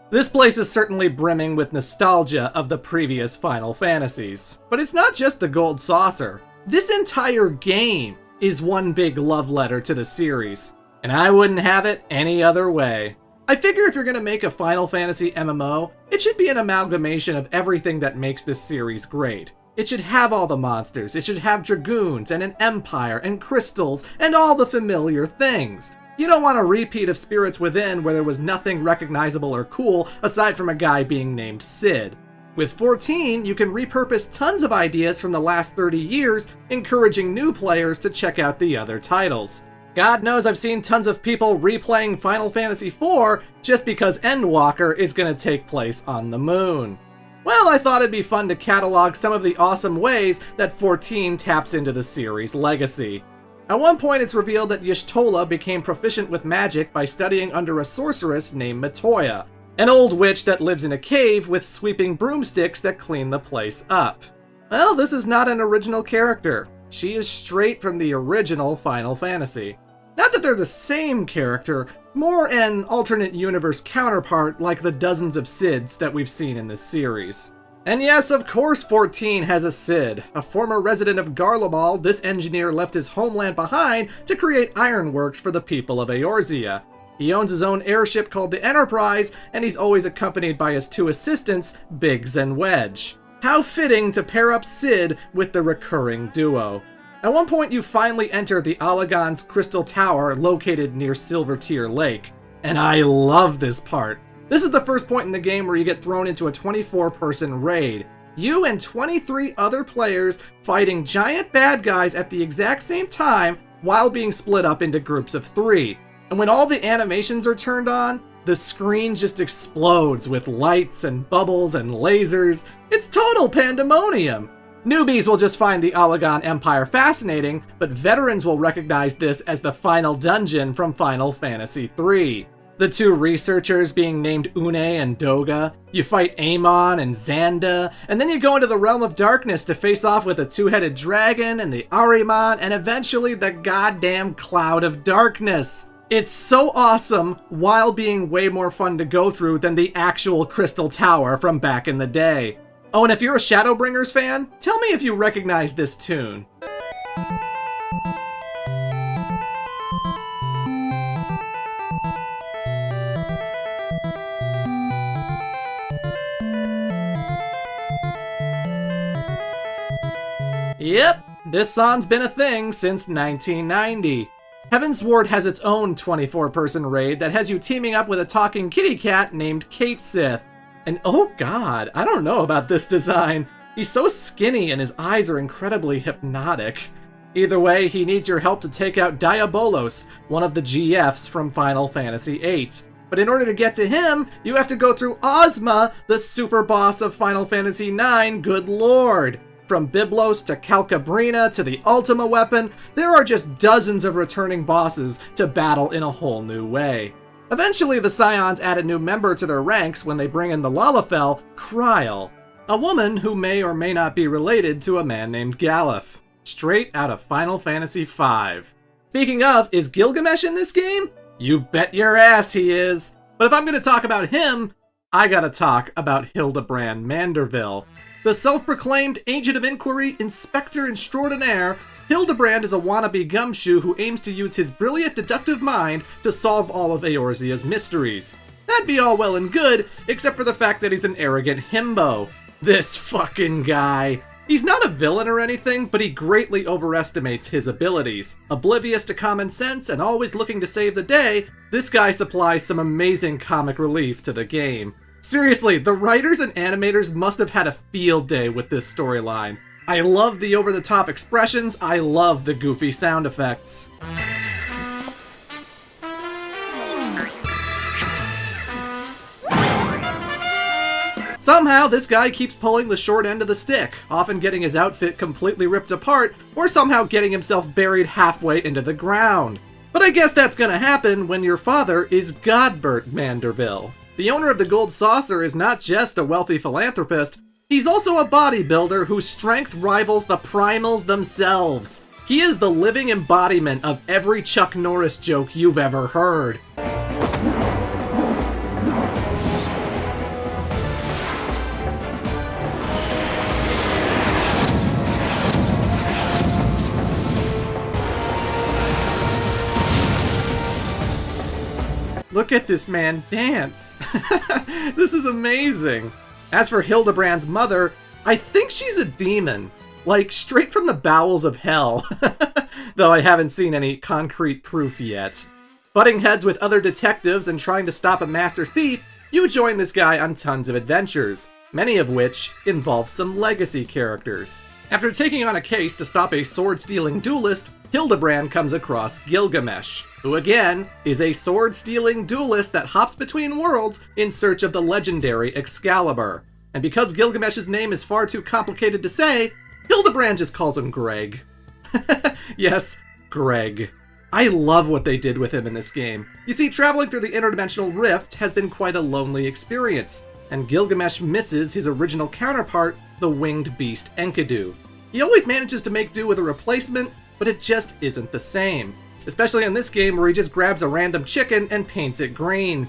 This place is certainly brimming with nostalgia of the previous Final Fantasies. But it's not just the Gold Saucer. This entire game is one big love letter to the series. And I wouldn't have it any other way. I figure if you're going to make a Final Fantasy MMO, it should be an amalgamation of everything that makes this series great. It should have all the monsters, it should have dragoons, and an empire, and crystals, and all the familiar things. You don't want a repeat of Spirits Within where there was nothing recognizable or cool aside from a guy being named Sid. With 14, you can repurpose tons of ideas from the last 30 years, encouraging new players to check out the other titles. God knows I've seen tons of people replaying Final Fantasy IV just because Endwalker is going to take place on the moon. Well, I thought it'd be fun to catalog some of the awesome ways that 14 taps into the series' legacy. At one point it's revealed that Y'shtola became proficient with magic by studying under a sorceress named Meteor, An old witch that lives in a cave with sweeping broomsticks that clean the place up. Well, this is not an original character. She is straight from the original Final Fantasy. Not that they're the same character, more an alternate universe counterpart like the dozens of Cids that we've seen in this series. And yes, of course 14 has a Cid. A former resident of Garlemald, this engineer left his homeland behind to create ironworks for the people of Eorzea. He owns his own airship called the Enterprise, and he's always accompanied by his two assistants, Biggs and Wedge. How fitting to pair up Cid with the recurring duo. At one point you finally enter the Allagan's Crystal Tower located near Silvertear Lake. And I love this part. This is the first point in the game where you get thrown into a 24-person raid. You and 23 other players fighting giant bad guys at the exact same time while being split up into groups of 3. And when all the animations are turned on, the screen just explodes with lights and bubbles and lasers. It's total pandemonium! Newbies will just find the Allagan Empire fascinating, but veterans will recognize this as the final dungeon from Final Fantasy III. The two researchers being named Une and Doga, you fight Amon and Xanda, and then you go into the Realm of Darkness to face off with the two-headed dragon and the Ahriman, and eventually the goddamn Cloud of Darkness. It's so awesome, while being way more fun to go through than the actual Crystal Tower from back in the day. Oh, and if you're a Shadowbringers fan, tell me if you recognize this tune. Yep, this song's been a thing since 1990. Heavensward has its own 24-person raid that has you teaming up with a talking kitty cat named Kate Sith. And oh god, I don't know about this design. He's so skinny and his eyes are incredibly hypnotic. Either way, he needs your help to take out Diabolos, one of the GFs from Final Fantasy VIII. But in order to get to him, you have to go through Ozma, the super boss of Final Fantasy IX, good lord. From Byblos to Calcabrina to the Ultima weapon, there are just dozens of returning bosses to battle in a whole new way. Eventually, the Scions add a new member to their ranks when they bring in the Lalafell, Kryl, a woman who may or may not be related to a man named Galuf, straight out of Final Fantasy V. Speaking of, is Gilgamesh in this game? You bet your ass he is. But if I'm going to talk about him, I gotta talk about Hildebrand Manderville. The self-proclaimed Agent of Inquiry, Inspector Extraordinaire, Hildebrand is a wannabe gumshoe who aims to use his brilliant deductive mind to solve all of Eorzea's mysteries. That'd be all well and good, except for the fact that he's an arrogant himbo. This fucking guy. He's not a villain or anything, but he greatly overestimates his abilities. Oblivious to common sense and always looking to save the day, this guy supplies some amazing comic relief to the game. Seriously, the writers and animators must have had a field day with this storyline. I love the over-the-top expressions, I love the goofy sound effects. Somehow, this guy keeps pulling the short end of the stick, often getting his outfit completely ripped apart, or somehow getting himself buried halfway into the ground. But I guess that's gonna happen when your father is Godbert Manderville. The owner of the Gold Saucer is not just a wealthy philanthropist, he's also a bodybuilder whose strength rivals the primals themselves. He is the living embodiment of every Chuck Norris joke you've ever heard. Look at this man dance. This is amazing. As for Hildebrand's mother, I think she's a demon. Like, straight from the bowels of hell. Though I haven't seen any concrete proof yet. Butting heads with other detectives and trying to stop a master thief, you join this guy on tons of adventures, many of which involve some legacy characters. After taking on a case to stop a sword-stealing duelist, Hildebrand comes across Gilgamesh, who again is a sword-stealing duelist that hops between worlds in search of the legendary Excalibur. And because Gilgamesh's name is far too complicated to say, Hildebrand just calls him Greg. Yes, Greg. I love what they did with him in this game. You see, traveling through the interdimensional rift has been quite a lonely experience, and Gilgamesh misses his original counterpart, the winged beast Enkidu. He always manages to make do with a replacement, but it just isn't the same. Especially in this game where he just grabs a random chicken and paints it green.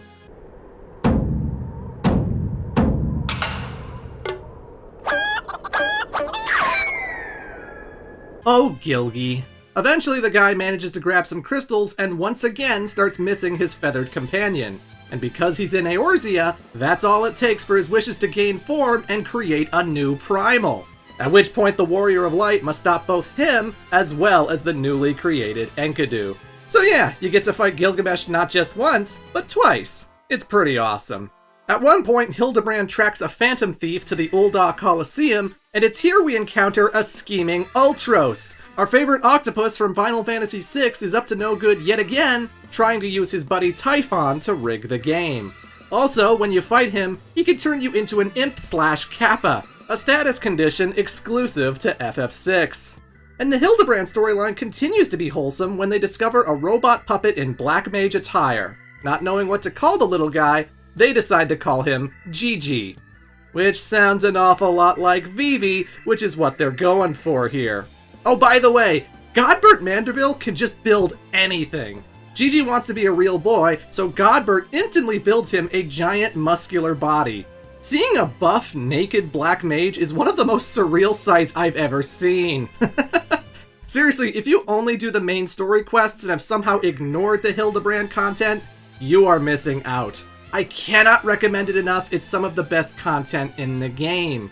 Oh, Gilgy. Eventually the guy manages to grab some crystals and once again starts missing his feathered companion. And because he's in Eorzea, that's all it takes for his wishes to gain form and create a new primal. At which point the Warrior of Light must stop both him as well as the newly created Enkidu. So yeah, you get to fight Gilgamesh not just once, but twice. It's pretty awesome. At one point, Hildebrand tracks a phantom thief to the Ul'dah Colosseum, and it's here we encounter a scheming Ultros. Our favorite octopus from Final Fantasy VI is up to no good yet again, trying to use his buddy Typhon to rig the game. Also, when you fight him, he can turn you into an imp/kappa, a status condition exclusive to FF6. And the Hildebrand storyline continues to be wholesome when they discover a robot puppet in black mage attire. Not knowing what to call the little guy, they decide to call him Gigi. Which sounds an awful lot like Vivi, which is what they're going for here. Oh, by the way, Godbert Manderville can just build anything. Gigi wants to be a real boy, so Godbert instantly builds him a giant muscular body. Seeing a buff, naked black mage is one of the most surreal sights I've ever seen. Seriously, if you only do the main story quests and have somehow ignored the Hildebrand content, you are missing out. I cannot recommend it enough, it's some of the best content in the game.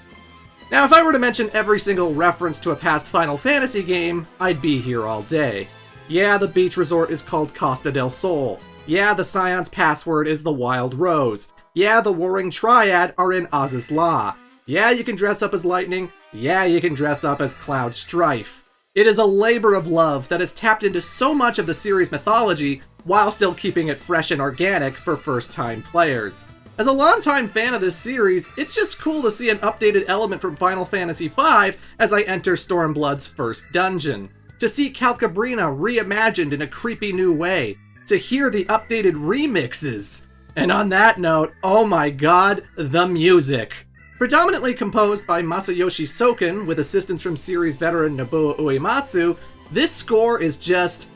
Now, if I were to mention every single reference to a past Final Fantasy game, I'd be here all day. Yeah, the beach resort is called Costa del Sol. Yeah, the Scion's password is the Wild Rose. Yeah, the Warring Triad are in Oz's Law. Yeah, you can dress up as Lightning. Yeah, you can dress up as Cloud Strife. It is a labor of love that has tapped into so much of the series' mythology while still keeping it fresh and organic for first-time players. As a longtime fan of this series, it's just cool to see an updated element from Final Fantasy V as I enter Stormblood's first dungeon. To see Calcabrina reimagined in a creepy new way. To hear the updated remixes. And on that note, oh my god, the music. Predominantly composed by Masayoshi Soken with assistance from series veteran Nobuo Uematsu, this score is just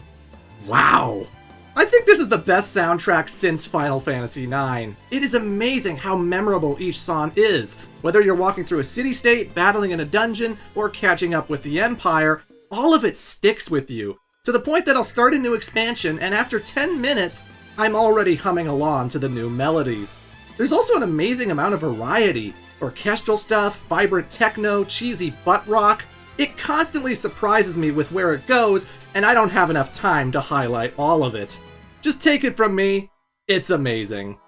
wow. I think this is the best soundtrack since Final Fantasy IX. It is amazing how memorable each song is. Whether you're walking through a city-state, battling in a dungeon, or catching up with the Empire, all of it sticks with you. To the point that I'll start a new expansion, and after 10 minutes, I'm already humming along to the new melodies. There's also an amazing amount of variety. Orchestral stuff, vibrant techno, cheesy butt rock. It constantly surprises me with where it goes, and I don't have enough time to highlight all of it. Just take it from me, it's amazing.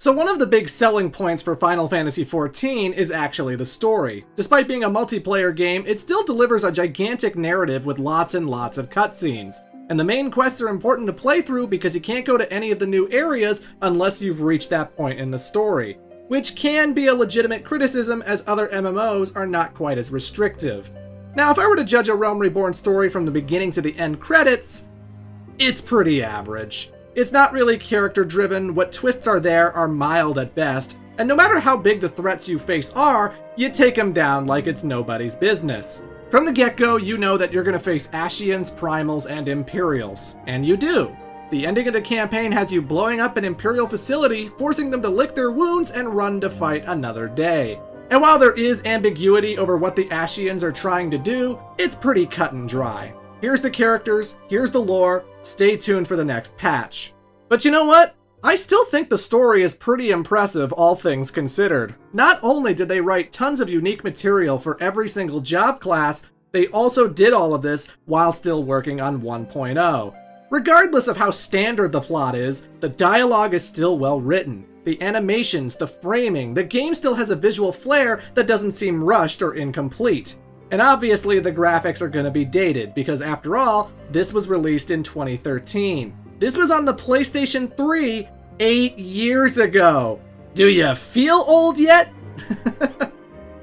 So one of the big selling points for Final Fantasy XIV is actually the story. Despite being a multiplayer game, it still delivers a gigantic narrative with lots and lots of cutscenes. And the main quests are important to play through because you can't go to any of the new areas unless you've reached that point in the story, which can be a legitimate criticism as other MMOs are not quite as restrictive. Now, if I were to judge a Realm Reborn story from the beginning to the end credits, it's pretty average. It's not really character-driven, what twists are there are mild at best, and no matter how big the threats you face are, you take them down like it's nobody's business. From the get-go, you know that you're going to face Ascians, Primals, and Imperials. And you do. The ending of the campaign has you blowing up an Imperial facility, forcing them to lick their wounds and run to fight another day. And while there is ambiguity over what the Ascians are trying to do, it's pretty cut and dry. Here's the characters, here's the lore, stay tuned for the next patch. But you know what? I still think the story is pretty impressive, all things considered. Not only did they write tons of unique material for every single job class, they also did all of this while still working on 1.0. Regardless of how standard the plot is, the dialogue is still well written. The animations, the framing, the game still has a visual flair that doesn't seem rushed or incomplete. And obviously the graphics are going to be dated, because after all, this was released in 2013. This was on the PlayStation 3 8 years ago. Do you feel old yet?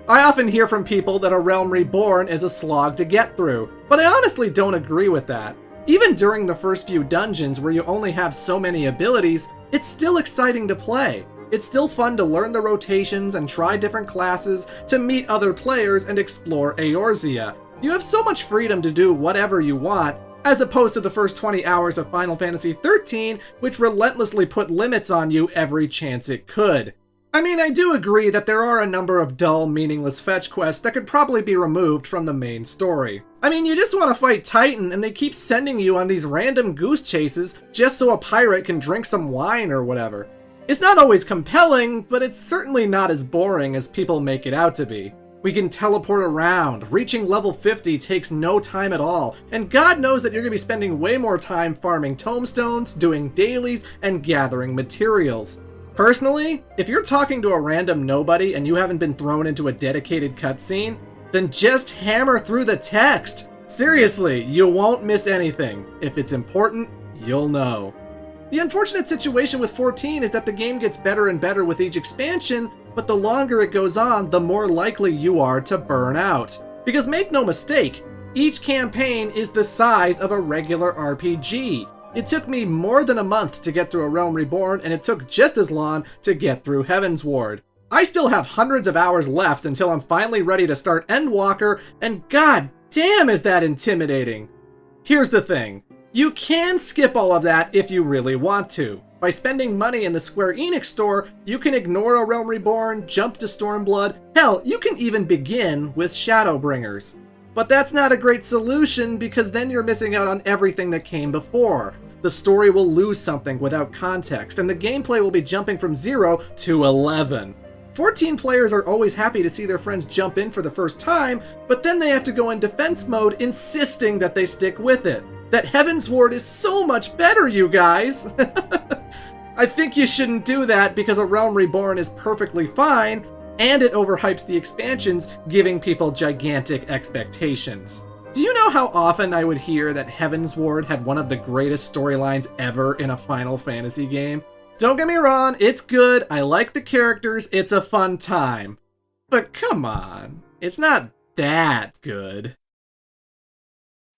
I often hear from people that A Realm Reborn is a slog to get through, but I honestly don't agree with that. Even during the first few dungeons where you only have so many abilities, it's still exciting to play. It's still fun to learn the rotations and try different classes, to meet other players and explore Eorzea. You have so much freedom to do whatever you want, as opposed to the first 20 hours of Final Fantasy XIII, which relentlessly put limits on you every chance it could. I mean, I do agree that there are a number of dull, meaningless fetch quests that could probably be removed from the main story. I mean, you just want to fight Titan and they keep sending you on these random goose chases just so a pirate can drink some wine or whatever. It's not always compelling, but it's certainly not as boring as people make it out to be. We can teleport around, reaching level 50 takes no time at all, and God knows that you're going to be spending way more time farming tomestones, doing dailies, and gathering materials. Personally, if you're talking to a random nobody and you haven't been thrown into a dedicated cutscene, then just hammer through the text! Seriously, you won't miss anything. If it's important, you'll know. The unfortunate situation with 14 is that the game gets better and better with each expansion, but the longer it goes on, the more likely you are to burn out. Because make no mistake, each campaign is the size of a regular RPG. It took me more than a month to get through A Realm Reborn, and it took just as long to get through Heavensward. I still have hundreds of hours left until I'm finally ready to start Endwalker, and god damn is that intimidating! Here's the thing. You can skip all of that if you really want to. By spending money in the Square Enix store, you can ignore A Realm Reborn, jump to Stormblood, hell, you can even begin with Shadowbringers. But that's not a great solution because then you're missing out on everything that came before. The story will lose something without context, and the gameplay will be jumping from 0 to 11. 14 players are always happy to see their friends jump in for the first time, but then they have to go in defense mode insisting that they stick with it. That Heavensward is so much better, you guys! I think you shouldn't do that because A Realm Reborn is perfectly fine, and it overhypes the expansions, giving people gigantic expectations. Do you know how often I would hear that Heavensward had one of the greatest storylines ever in a Final Fantasy game? Don't get me wrong, it's good, I like the characters, it's a fun time. But come on, it's not that good.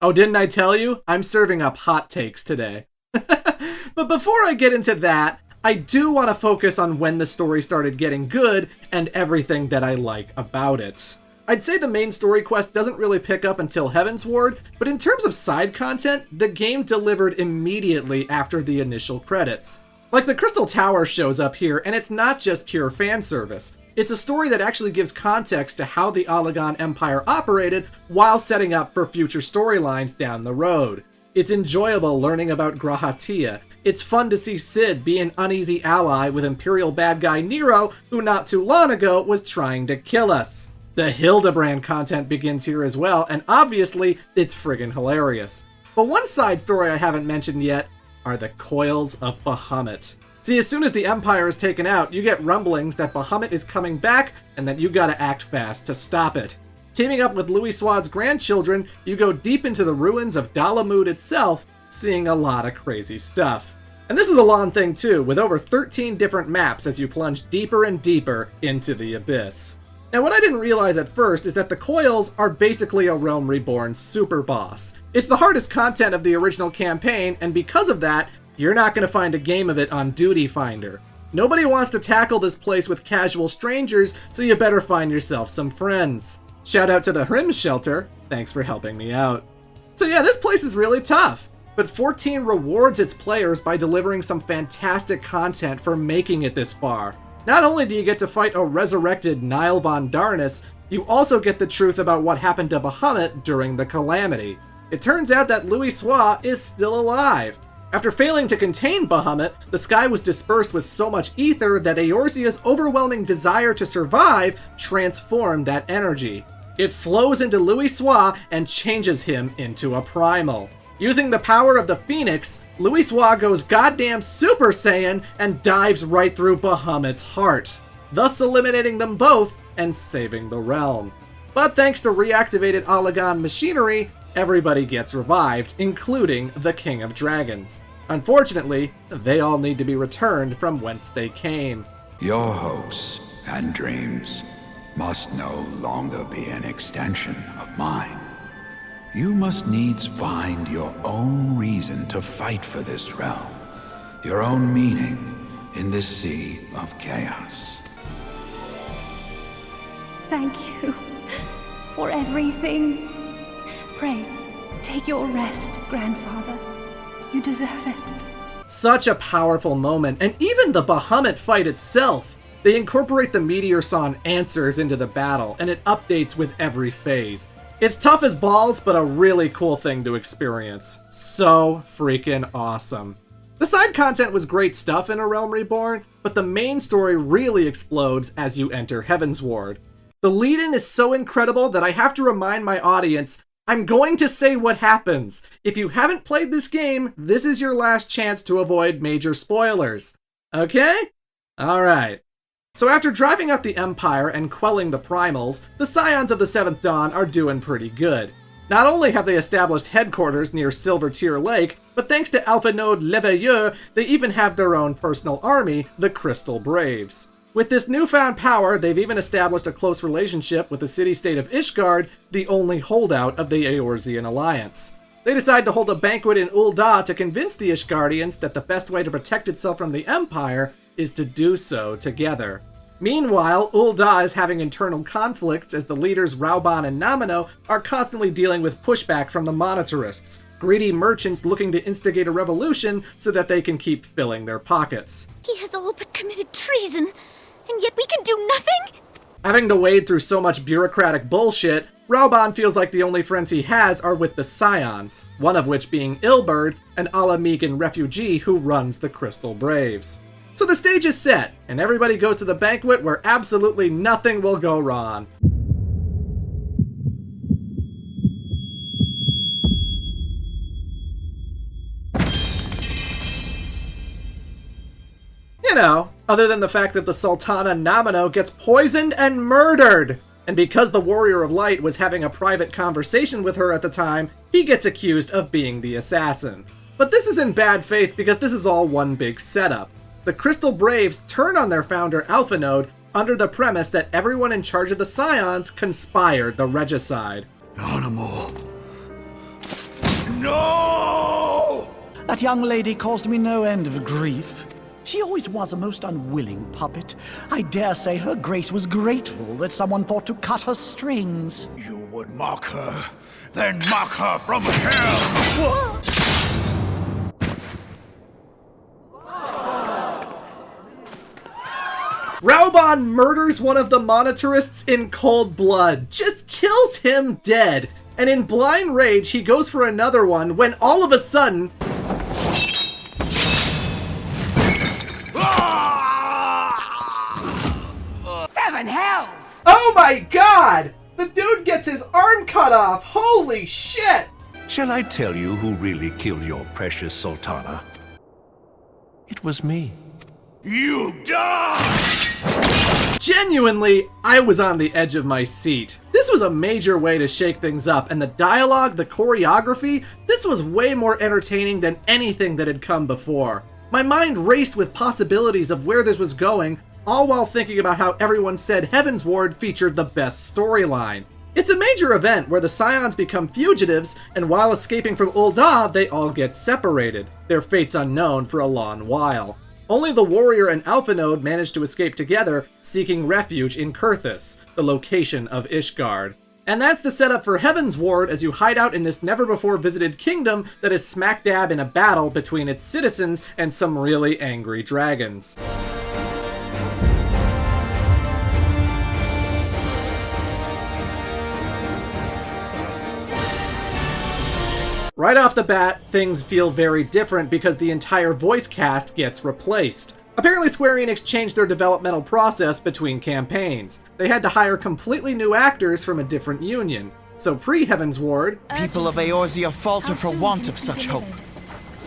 Oh, didn't I tell you? I'm serving up hot takes today. But before I get into that, I do want to focus on when the story started getting good and everything that I like about it. I'd say the main story quest doesn't really pick up until Heavensward, but in terms of side content, the game delivered immediately after the initial credits. Like the Crystal Tower shows up here, and it's not just pure fan service. It's a story that actually gives context to how the Allagan Empire operated while setting up for future storylines down the road. It's enjoyable learning about Grahatia. It's fun to see Cid be an uneasy ally with Imperial bad guy Nero, who not too long ago was trying to kill us. The Hildebrand content begins here as well, and obviously, it's friggin' hilarious. But one side story I haven't mentioned yet are the Coils of Bahamut. See, as soon as the Empire is taken out, you get rumblings that Bahamut is coming back and that you gotta act fast to stop it. Teaming up with Louisoix's grandchildren, you go deep into the ruins of Dalamud itself, seeing a lot of crazy stuff. And this is a long thing too, with over 13 different maps as you plunge deeper and deeper into the abyss. Now what I didn't realize at first is that the Coils are basically a Realm Reborn super boss. It's the hardest content of the original campaign, and because of that, you're not going to find a game of it on Duty Finder. Nobody wants to tackle this place with casual strangers, so you better find yourself some friends. Shout out to the Hrim Shelter, thanks for helping me out. So yeah, this place is really tough, but 14 rewards its players by delivering some fantastic content for making it this far. Not only do you get to fight a resurrected Nile von Darnus, you also get the truth about what happened to Bahamut during the Calamity. It turns out that Louisoix is still alive. After failing to contain Bahamut, the sky was dispersed with so much ether that Eorzea's overwhelming desire to survive transformed that energy. It flows into Louisoix and changes him into a primal. Using the power of the Phoenix, Louisoix goes goddamn Super Saiyan and dives right through Bahamut's heart, thus eliminating them both and saving the realm. But thanks to reactivated Allagan machinery, everybody gets revived, including the King of Dragons. Unfortunately, they all need to be returned from whence they came. Your hopes and dreams must no longer be an extension of mine. You must needs find your own reason to fight for this realm, your own meaning in this sea of chaos. Thank you for everything. Pray, take your rest, grandfather. You deserve it. Such a powerful moment, and even the Bahamut fight itself. They incorporate the Meteor Song answers into the battle, and it updates with every phase. It's tough as balls, but a really cool thing to experience. So freaking awesome. The side content was great stuff in A Realm Reborn, but the main story really explodes as you enter Heavensward. The lead-in is so incredible that I have to remind my audience, I'm going to say what happens. If you haven't played this game, this is your last chance to avoid major spoilers. Okay? Alright. So after driving out the Empire and quelling the Primals, the Scions of the Seventh Dawn are doing pretty good. Not only have they established headquarters near Silver Tear Lake, but thanks to Alpha Node Leveilleur, they even have their own personal army, the Crystal Braves. With this newfound power, they've even established a close relationship with the city-state of Ishgard, the only holdout of the Eorzean alliance. They decide to hold a banquet in Ul'dah to convince the Ishgardians that the best way to protect itself from the Empire is to do so together. Meanwhile, Ul'dah is having internal conflicts as the leaders Rauban and Namino are constantly dealing with pushback from the Monetarists, greedy merchants looking to instigate a revolution so that they can keep filling their pockets. He has all but committed treason, and yet we can do nothing? Having to wade through so much bureaucratic bullshit, Rauban feels like the only friends he has are with the Scions, one of which being Ilberd, an Ala Mhigan refugee who runs the Crystal Braves. So the stage is set, and everybody goes to the banquet where absolutely nothing will go wrong. You know, other than the fact that the Sultana Namino gets poisoned and murdered. And because the Warrior of Light was having a private conversation with her at the time, he gets accused of being the assassin. But this is in bad faith because this is all one big setup. The Crystal Braves turn on their founder Alpha Node under the premise that everyone in charge of the Scions conspired the regicide. Animal. No! That young lady caused me no end of grief. She always was a most unwilling puppet. I dare say her grace was grateful that someone thought to cut her strings. You would mock her, then mock her from hell! Rauban murders one of the Monetarists in cold blood, just kills him dead, and in blind rage he goes for another one when all of a sudden... Seven hells! Oh my god! The dude gets his arm cut off! Holy shit! Shall I tell you who really killed your precious Sultana? It was me. You die! Genuinely, I was on the edge of my seat. This was a major way to shake things up, and the dialogue, the choreography, this was way more entertaining than anything that had come before. My mind raced with possibilities of where this was going, all while thinking about how everyone said Heavensward featured the best storyline. It's a major event where the Scions become fugitives, and while escaping from Ul'dah, they all get separated, their fates unknown for a long while. Only the warrior and Alpha Node manage to escape together, seeking refuge in Kurthus, the location of Ishgard. And that's the setup for Heavensward as you hide out in this never-before-visited kingdom that is smack dab in a battle between its citizens and some really angry dragons. Right off the bat, things feel very different because the entire voice cast gets replaced. Apparently Square Enix changed their developmental process between campaigns. They had to hire completely new actors from a different union. So pre-Heavensward, people of Eorzea falter for want of such hope.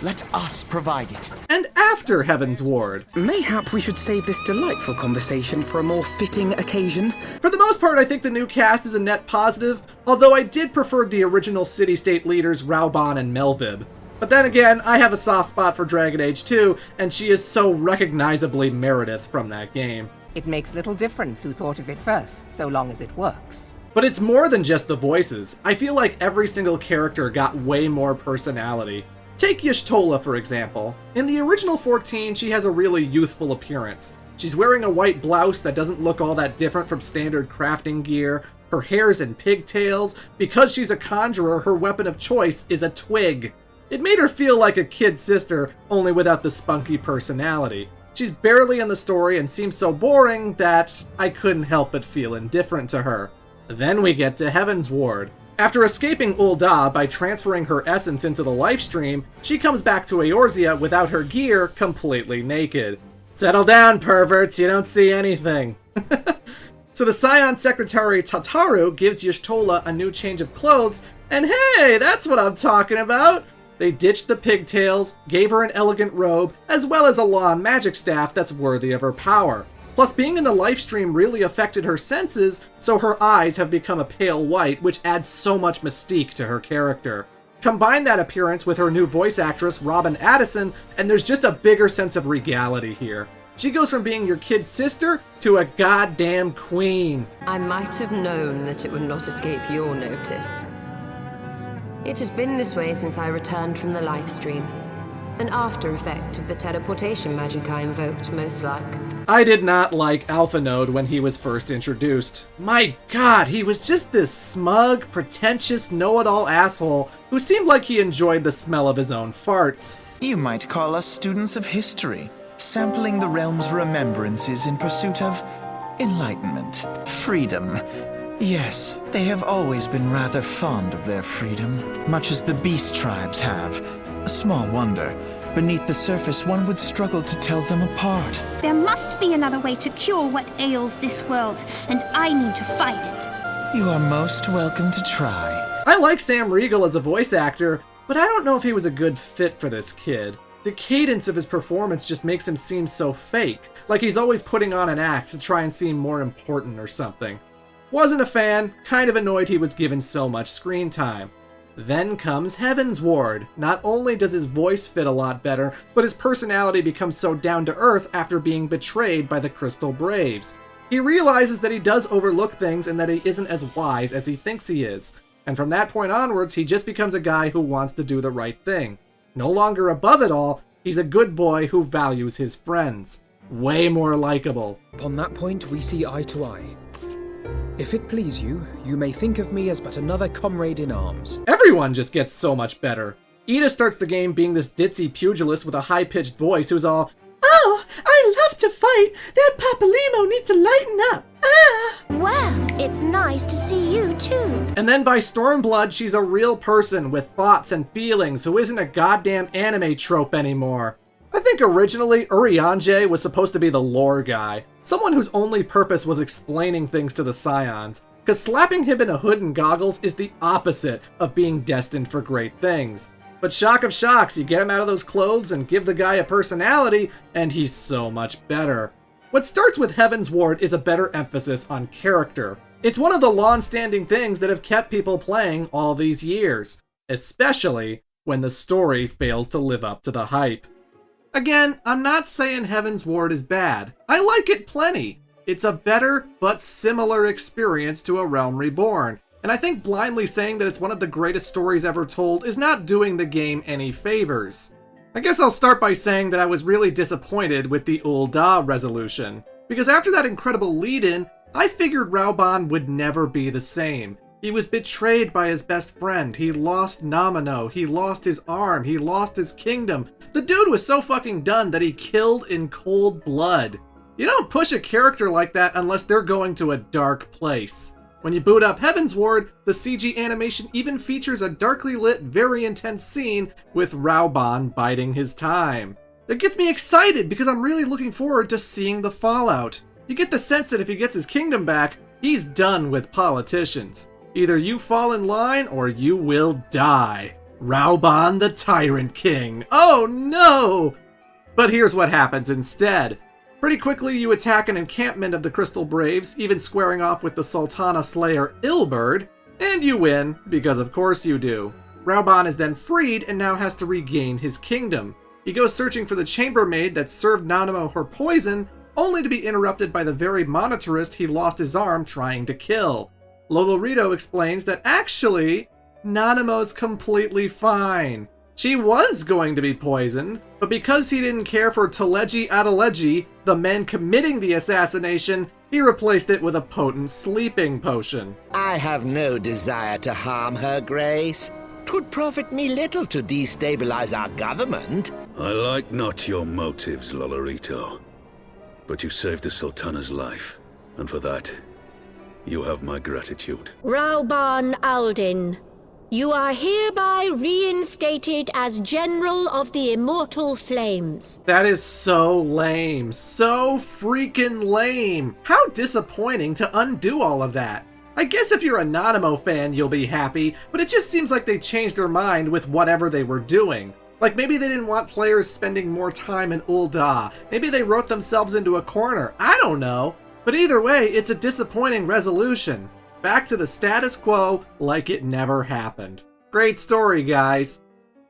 Let us provide it. And after Heavensward. Mayhap we should save this delightful conversation for a more fitting occasion. For the most part, I think the new cast is a net positive, although I did prefer the original city-state leaders Rauban and Melvib. But then again, I have a soft spot for Dragon Age 2, and she is so recognizably Meredith from that game. It makes little difference who thought of it first, so long as it works. But it's more than just the voices. I feel like every single character got way more personality. Take Y'shtola, for example. In the original 14, she has a really youthful appearance. She's wearing a white blouse that doesn't look all that different from standard crafting gear. Her hair's in pigtails. Because she's a conjurer, her weapon of choice is a twig. It made her feel like a kid sister, only without the spunky personality. She's barely in the story and seems so boring that I couldn't help but feel indifferent to her. Then we get to Heavensward. After escaping Ul'dah by transferring her essence into the lifestream, she comes back to Eorzea without her gear, completely naked. Settle down, perverts, you don't see anything. So the Scion Secretary Tataru gives Y'shtola a new change of clothes, and hey, that's what I'm talking about! They ditched the pigtails, gave her an elegant robe, as well as a lawn magic staff that's worthy of her power. Plus, being in the lifestream really affected her senses, so her eyes have become a pale white, which adds so much mystique to her character. Combine that appearance with her new voice actress, Robin Addison, and there's just a bigger sense of regality here. She goes from being your kid's sister to a goddamn queen. I might have known that it would not escape your notice. It has been this way since I returned from the lifestream. An after effect of the teleportation magic I invoked, most like. I did not like Alpha Node when he was first introduced. My god, he was just this smug, pretentious, know-it-all asshole who seemed like he enjoyed the smell of his own farts. You might call us students of history, sampling the realm's remembrances in pursuit of enlightenment, freedom. Yes, they have always been rather fond of their freedom, much as the beast tribes have. Small wonder. Beneath the surface, one would struggle to tell them apart. There must be another way to cure what ails this world, and I need to find it. You are most welcome to try. I like Sam Riegel as a voice actor, but I don't know if he was a good fit for this kid. The cadence of his performance just makes him seem so fake, like he's always putting on an act to try and seem more important or something. Wasn't a fan, kind of annoyed he was given so much screen time. Then comes Heavensward. Not only does his voice fit a lot better, but his personality becomes so down-to-earth after being betrayed by the Crystal Braves. He realizes that he does overlook things and that he isn't as wise as he thinks he is. And from that point onwards, he just becomes a guy who wants to do the right thing. No longer above it all, he's a good boy who values his friends. Way more likable. Upon that point, we see eye to eye. If it please you, you may think of me as but another comrade in arms. Everyone just gets so much better. Ida starts the game being this ditzy pugilist with a high-pitched voice who's all, "Oh, I love to fight! That Papalimo needs to lighten up! Ah!" Well, it's nice to see you too. And then by Stormblood, she's a real person with thoughts and feelings who isn't a goddamn anime trope anymore. I think originally Urianger was supposed to be the lore guy. Someone whose only purpose was explaining things to the Scions. Because slapping him in a hood and goggles is the opposite of being destined for great things. But shock of shocks, you get him out of those clothes and give the guy a personality, and he's so much better. What starts with Heavensward is a better emphasis on character. It's one of the long-standing things that have kept people playing all these years, especially when the story fails to live up to the hype. Again, I'm not saying Heavensward is bad. I like it plenty. It's a better but similar experience to A Realm Reborn, and I think blindly saying that it's one of the greatest stories ever told is not doing the game any favors. I guess I'll start by saying that I was really disappointed with the Ul'dah resolution, because after that incredible lead-in, I figured Raoban would never be the same. He was betrayed by his best friend, he lost Nomino, he lost his arm, he lost his kingdom. The dude was so fucking done that he killed in cold blood. You don't push a character like that unless they're going to a dark place. When you boot up Heavensward, the CG animation even features a darkly lit, very intense scene with Raoban biding his time. That gets me excited because I'm really looking forward to seeing the fallout. You get the sense that if he gets his kingdom back, he's done with politicians. Either you fall in line or you will die. Raoban the Tyrant King. Oh no! But here's what happens instead. Pretty quickly you attack an encampment of the Crystal Braves, even squaring off with the Sultana Slayer Ilberd, and you win, because of course you do. Raoban is then freed and now has to regain his kingdom. He goes searching for the chambermaid that served Nanamo her poison, only to be interrupted by the very monetarist he lost his arm trying to kill. Lolorito explains that actually, Nanamo's completely fine. She was going to be poisoned, but because he didn't care for Teleji Adeleji, the men committing the assassination, he replaced it with a potent sleeping potion. I have no desire to harm her grace. 'Twould profit me little to destabilize our government. I like not your motives, Lolorito. But you saved the Sultana's life, and for that, you have my gratitude. Raoban Aldin, you are hereby reinstated as General of the Immortal Flames. That is so lame. So freaking lame. How disappointing to undo all of that. I guess if you're a Nanamo fan, you'll be happy, but it just seems like they changed their mind with whatever they were doing. Like maybe they didn't want players spending more time in Ul'dah. Maybe they wrote themselves into a corner. I don't know. But either way, it's a disappointing resolution. Back to the status quo like it never happened. Great story, guys.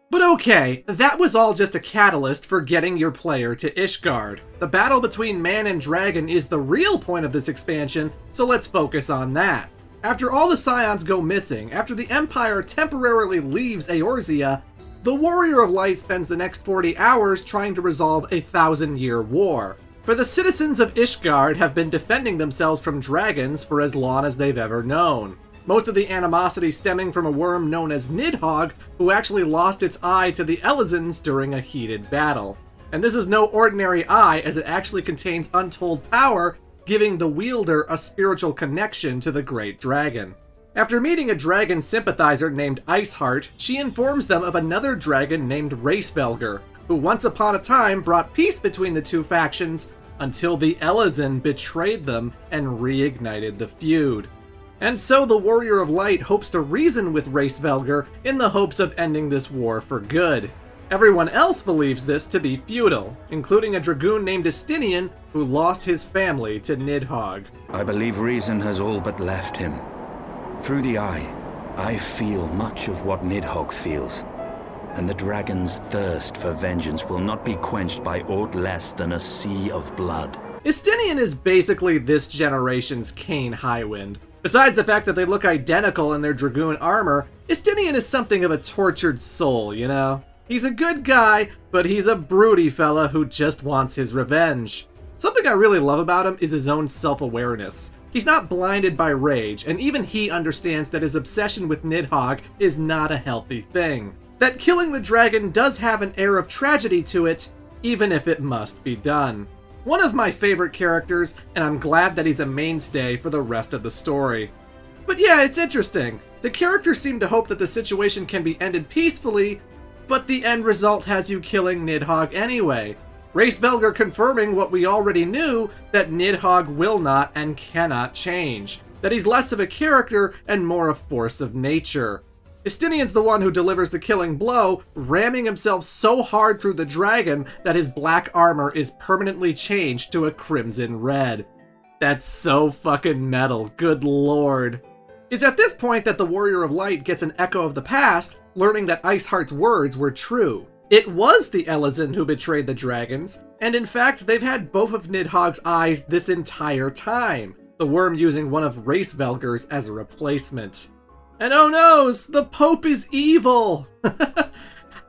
But okay, that was all just a catalyst for getting your player to Ishgard. The battle between man and dragon is the real point of this expansion, so let's focus on that. After all the Scions go missing, after the Empire temporarily leaves Eorzea, the Warrior of Light spends the next 40 hours trying to resolve a 1,000-year war. For the citizens of Ishgard have been defending themselves from dragons for as long as they've ever known. Most of the animosity stemming from a worm known as Nidhogg, who actually lost its eye to the Elizans during a heated battle. And this is no ordinary eye, as it actually contains untold power, giving the wielder a spiritual connection to the great dragon. After meeting a dragon sympathizer named Iceheart, she informs them of another dragon named Racevelger, who once upon a time brought peace between the two factions until the Elizan betrayed them and reignited the feud. And so the Warrior of Light hopes to reason with Racevelger in the hopes of ending this war for good. Everyone else believes this to be futile, including a dragoon named Estinian who lost his family to Nidhogg. I believe reason has all but left him. Through the eye, I feel much of what Nidhogg feels. And the dragon's thirst for vengeance will not be quenched by aught less than a sea of blood. Estinian is basically this generation's Kane Highwind. Besides the fact that they look identical in their dragoon armor, Estinian is something of a tortured soul, you know? He's a good guy, but he's a broody fella who just wants his revenge. Something I really love about him is his own self-awareness. He's not blinded by rage, and even he understands that his obsession with Nidhogg is not a healthy thing. That killing the dragon does have an air of tragedy to it, even if it must be done. One of my favorite characters, and I'm glad that he's a mainstay for the rest of the story. But yeah, it's interesting. The characters seem to hope that the situation can be ended peacefully, but the end result has you killing Nidhogg anyway. Racevelger confirming what we already knew, that Nidhogg will not and cannot change. That he's less of a character and more a force of nature. Estinian's the one who delivers the killing blow, ramming himself so hard through the dragon that his black armor is permanently changed to a crimson red. That's so fucking metal, good lord. It's at this point that the Warrior of Light gets an echo of the past, learning that Iceheart's words were true. It was the Elezen who betrayed the dragons, and in fact they've had both of Nidhogg's eyes this entire time, the worm using one of Racevelger's as a replacement. And oh noes, the Pope is evil!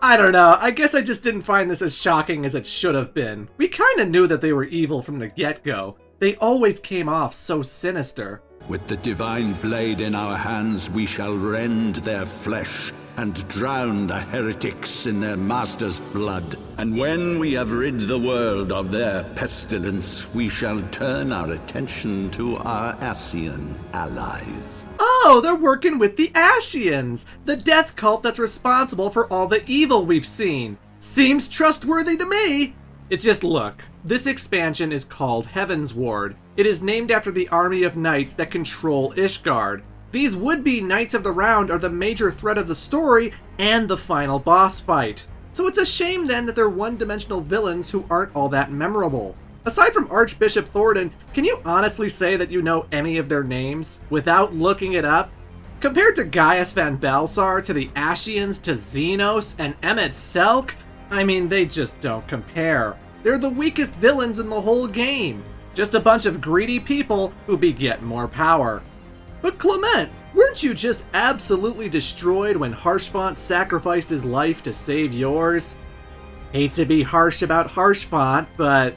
I don't know, I guess I just didn't find this as shocking as it should have been. We kinda knew that they were evil from the get-go. They always came off so sinister. With the divine blade in our hands, we shall rend their flesh and drown the heretics in their master's blood. And when we have rid the world of their pestilence, we shall turn our attention to our Ascian allies. Oh, they're working with the Ascians, the death cult that's responsible for all the evil we've seen. Seems trustworthy to me. It's just, look, this expansion is called Heavensward. It is named after the army of knights that control Ishgard. These would-be Knights of the Round are the major threat of the story and the final boss fight. So it's a shame then that they're one-dimensional villains who aren't all that memorable. Aside from Archbishop Thornton, can you honestly say that you know any of their names without looking it up? Compared to Gaius Van Balsar, to the Ascians, to Xenos, and Emmett Selk, I mean, they just don't compare. They're the weakest villains in the whole game. Just a bunch of greedy people who beget more power. But Clement, weren't you just absolutely destroyed when Harshfont sacrificed his life to save yours? Hate to be harsh about Harshfont, but...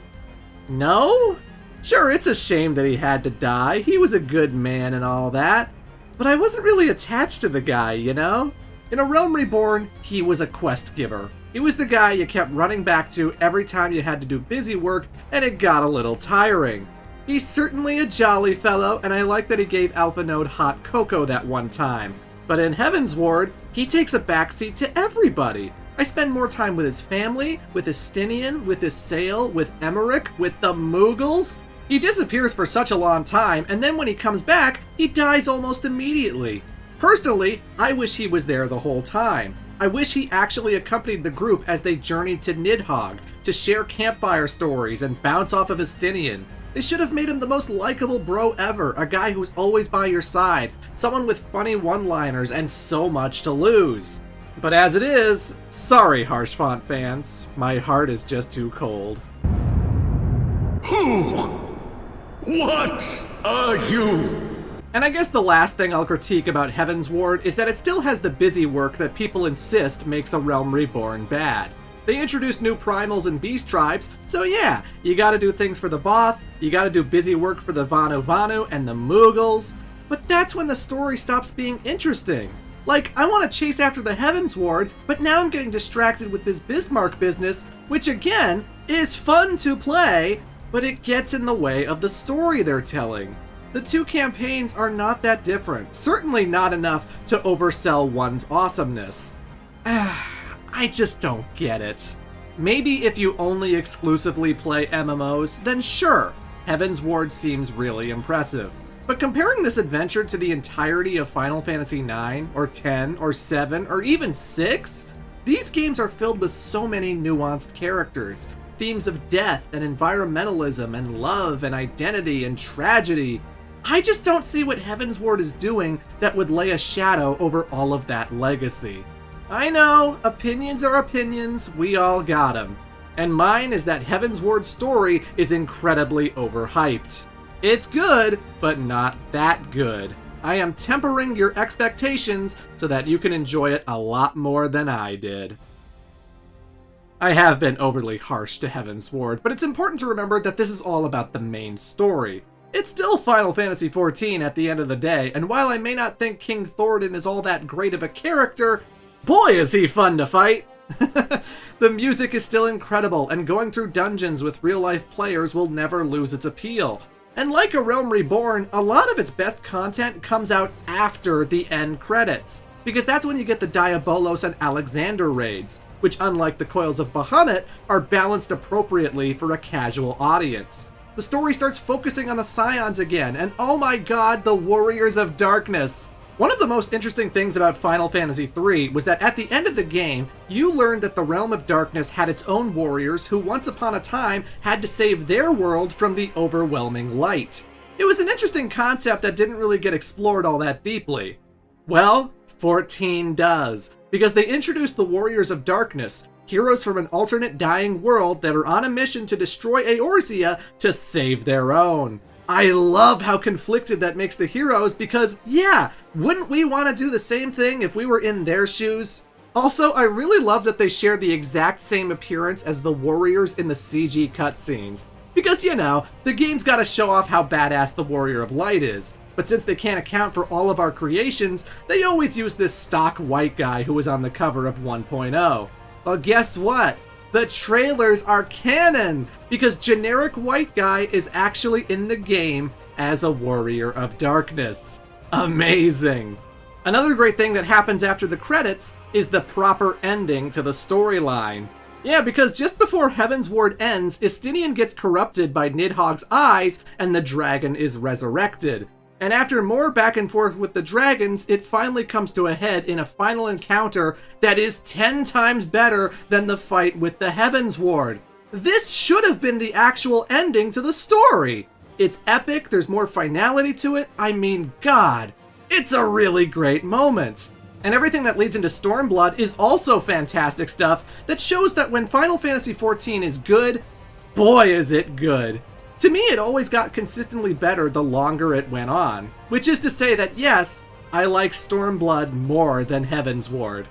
no? Sure, it's a shame that he had to die. He was a good man and all that. But I wasn't really attached to the guy, you know? In A Realm Reborn, he was a quest giver. He was the guy you kept running back to every time you had to do busy work, and it got a little tiring. He's certainly a jolly fellow, and I like that he gave Alpha Node hot cocoa that one time. But in Heavensward, he takes a backseat to everybody. I spend more time with his family, with Estinian, with Isael, with Emmerich, with the Moogles. He disappears for such a long time, and then when he comes back, he dies almost immediately. Personally, I wish he was there the whole time. I wish he actually accompanied the group as they journeyed to Nidhogg to share campfire stories and bounce off of Estinian. They should have made him the most likable bro ever, a guy who's always by your side, someone with funny one-liners and so much to lose. But as it is, sorry Harshfont fans, my heart is just too cold. Who? What are you? And I guess the last thing I'll critique about Heavensward is that it still has the busy work that people insist makes A Realm Reborn bad. They introduced new primals and beast tribes, so yeah, you gotta do things for the Voth, you gotta do busy work for the Vanu Vanu and the Moogles, but that's when the story stops being interesting. Like, I want to chase after the Heavensward, but now I'm getting distracted with this Bismarck business, which again, is fun to play, but it gets in the way of the story they're telling. The two campaigns are not that different, certainly not enough to oversell one's awesomeness. I just don't get it. Maybe if you only exclusively play MMOs, then sure, Heavensward seems really impressive. But comparing this adventure to the entirety of Final Fantasy IX, or 10, or 7, or even 6, these games are filled with so many nuanced characters, themes of death and environmentalism and love and identity and tragedy. I just don't see what Heavensward is doing that would lay a shadow over all of that legacy. I know, opinions are opinions, we all got 'em. And mine is that Heavensward's story is incredibly overhyped. It's good, but not that good. I am tempering your expectations so that you can enjoy it a lot more than I did. I have been overly harsh to Heavensward, but it's important to remember that this is all about the main story. It's still Final Fantasy XIV at the end of the day, and while I may not think King Thornton is all that great of a character, boy is he fun to fight! The music is still incredible, and going through dungeons with real-life players will never lose its appeal. And like A Realm Reborn, a lot of its best content comes out after the end credits, because that's when you get the Diabolos and Alexander raids, which unlike the Coils of Bahamut, are balanced appropriately for a casual audience. The story starts focusing on the Scions again, and oh my god, the Warriors of Darkness! One of the most interesting things about Final Fantasy III was that at the end of the game, you learned that the Realm of Darkness had its own warriors who once upon a time had to save their world from the overwhelming light. It was an interesting concept that didn't really get explored all that deeply. Well, 14 does, because they introduced the Warriors of Darkness, heroes from an alternate dying world that are on a mission to destroy Eorzea to save their own. I love how conflicted that makes the heroes because, yeah, wouldn't we want to do the same thing if we were in their shoes? Also, I really love that they share the exact same appearance as the warriors in the CG cutscenes. Because, you know, the game's gotta show off how badass the Warrior of Light is. But since they can't account for all of our creations, they always use this stock white guy who was on the cover of 1.0. Well, guess what? The trailers are canon, because generic white guy is actually in the game as a Warrior of Darkness. Amazing! Another great thing that happens after the credits is the proper ending to the storyline. Yeah, because just before Heavensward ends, Estinian gets corrupted by Nidhogg's eyes and the dragon is resurrected. And after more back and forth with the dragons, it finally comes to a head in a final encounter that is 10 times better than the fight with the Heavensward. This should have been the actual ending to the story. It's epic, there's more finality to it, I mean, God, it's a really great moment. And everything that leads into Stormblood is also fantastic stuff that shows that when Final Fantasy XIV is good, boy is it good. To me, it always got consistently better the longer it went on. Which is to say that yes, I like Stormblood more than Heavensward.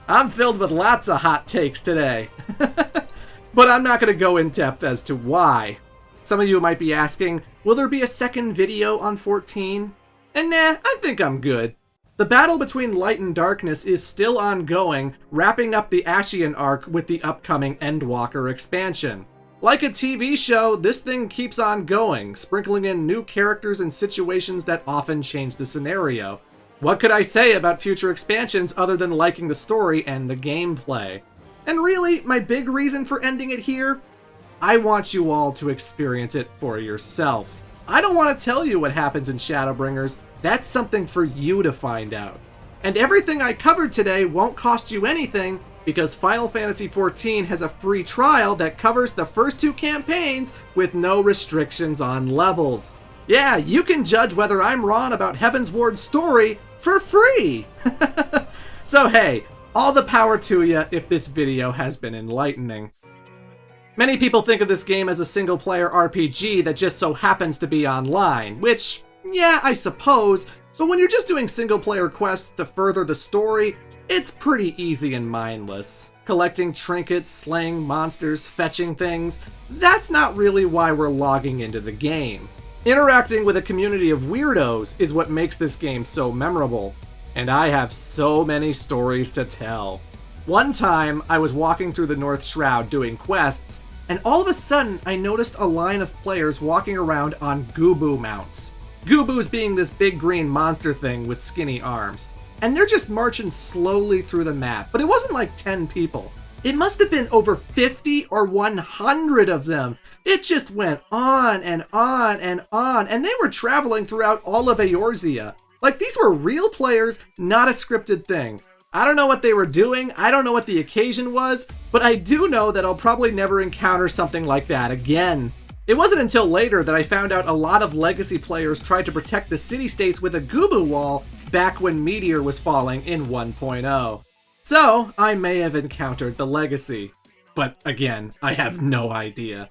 I'm filled with lots of hot takes today. But I'm not going to go in depth as to why. Some of you might be asking, will there be a second video on 14? And nah, I think I'm good. The battle between Light and Darkness is still ongoing, wrapping up the Ascian arc with the upcoming Endwalker expansion. Like a TV show, this thing keeps on going, sprinkling in new characters and situations that often change the scenario. What could I say about future expansions other than liking the story and the gameplay? And really, my big reason for ending it here? I want you all to experience it for yourself. I don't want to tell you what happens in Shadowbringers. That's something for you to find out. And everything I covered today won't cost you anything, because Final Fantasy XIV has a free trial that covers the first 2 campaigns with no restrictions on levels. Yeah, you can judge whether I'm wrong about Heavensward's story for free! So hey, all the power to you if this video has been enlightening. Many people think of this game as a single-player RPG that just so happens to be online, which, yeah, I suppose, but when you're just doing single-player quests to further the story, it's pretty easy and mindless. Collecting trinkets, slaying monsters, fetching things, that's not really why we're logging into the game. Interacting with a community of weirdos is what makes this game so memorable, and I have so many stories to tell. One time, I was walking through the North Shroud doing quests, and all of a sudden I noticed a line of players walking around on Gubu mounts. Gubus being this big green monster thing with skinny arms. And they're just marching slowly through the map. But it wasn't like 10 people. It must have been over 50 or 100 of them. It just went on and on and on. And they were traveling throughout all of Eorzea. Like, these were real players, not a scripted thing. I don't know what they were doing. I don't know what the occasion was. But I do know that I'll probably never encounter something like that again. It wasn't until later that I found out a lot of Legacy players tried to protect the city-states with a Gubu wall back when Meteor was falling in 1.0. So, I may have encountered the Legacy. But again, I have no idea.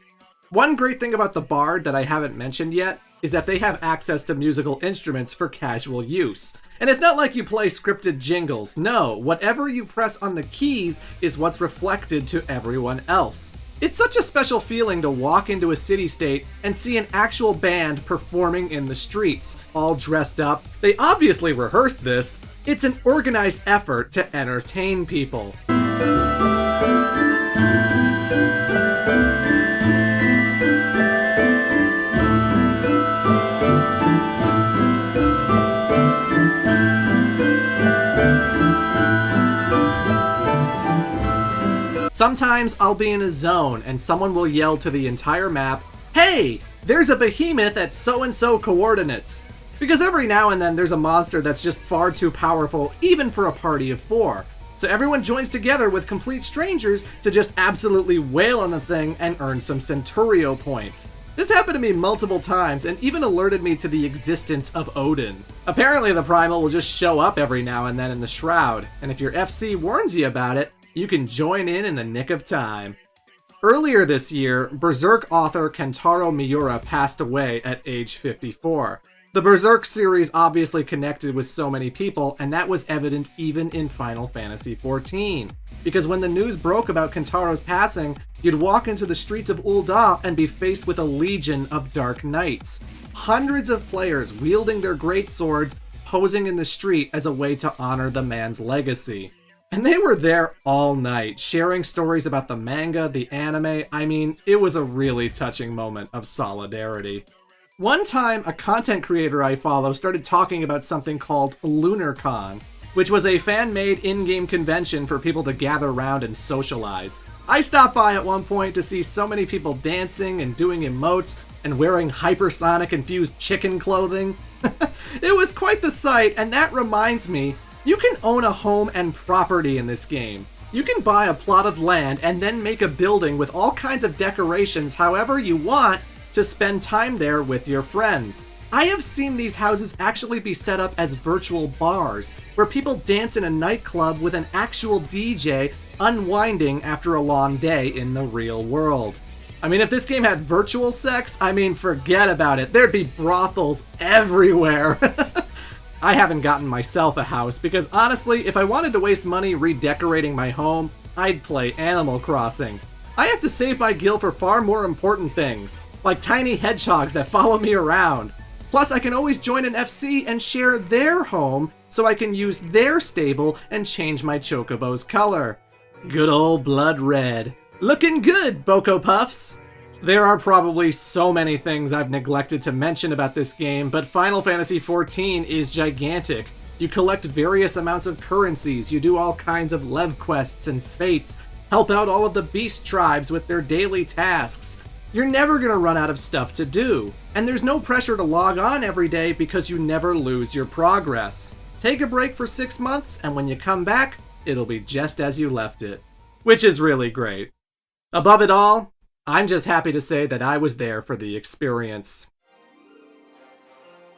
One great thing about the Bard that I haven't mentioned yet is that they have access to musical instruments for casual use. And it's not like you play scripted jingles. No, whatever you press on the keys is what's reflected to everyone else. It's such a special feeling to walk into a city-state and see an actual band performing in the streets, all dressed up. They obviously rehearsed this. It's an organized effort to entertain people. Sometimes I'll be in a zone and someone will yell to the entire map, "Hey, there's a behemoth at so-and-so coordinates." Because every now and then there's a monster that's just far too powerful even for a party of 4. So everyone joins together with complete strangers to just absolutely wail on the thing and earn some Centurio points. This happened to me multiple times and even alerted me to the existence of Odin. Apparently the Primal will just show up every now and then in the Shroud, and if your FC warns you about it, you can join in the nick of time. Earlier this year, Berserk author Kentaro Miura passed away at age 54. The Berserk series obviously connected with so many people, and that was evident even in Final Fantasy XIV. Because when the news broke about Kentaro's passing, you'd walk into the streets of Ul'dah and be faced with a legion of Dark Knights. Hundreds of players wielding their great swords, posing in the street as a way to honor the man's legacy. And they were there all night, sharing stories about the manga, the anime. I mean, it was a really touching moment of solidarity. One time, a content creator I follow started talking about something called LunarCon, which was a fan-made in-game convention for people to gather around and socialize. I stopped by at one point to see so many people dancing and doing emotes and wearing hypersonic-infused chicken clothing. It was quite the sight, and that reminds me, you can own a home and property in this game. You can buy a plot of land and then make a building with all kinds of decorations however you want to spend time there with your friends. I have seen these houses actually be set up as virtual bars, where people dance in a nightclub with an actual DJ unwinding after a long day in the real world. I mean, if this game had virtual sex, I mean, forget about it. There'd be brothels everywhere. I haven't gotten myself a house because honestly, if I wanted to waste money redecorating my home, I'd play Animal Crossing. I have to save my gil for far more important things, like tiny hedgehogs that follow me around. Plus, I can always join an FC and share their home so I can use their stable and change my chocobo's color. Good old blood red. Looking good, Boko Puffs! There are probably so many things I've neglected to mention about this game, but Final Fantasy XIV is gigantic. You collect various amounts of currencies, you do all kinds of Lev quests and fates, help out all of the beast tribes with their daily tasks. You're never gonna run out of stuff to do, and there's no pressure to log on every day because you never lose your progress. Take a break for 6 months, and when you come back, it'll be just as you left it. Which is really great. Above it all, I'm just happy to say that I was there for the experience.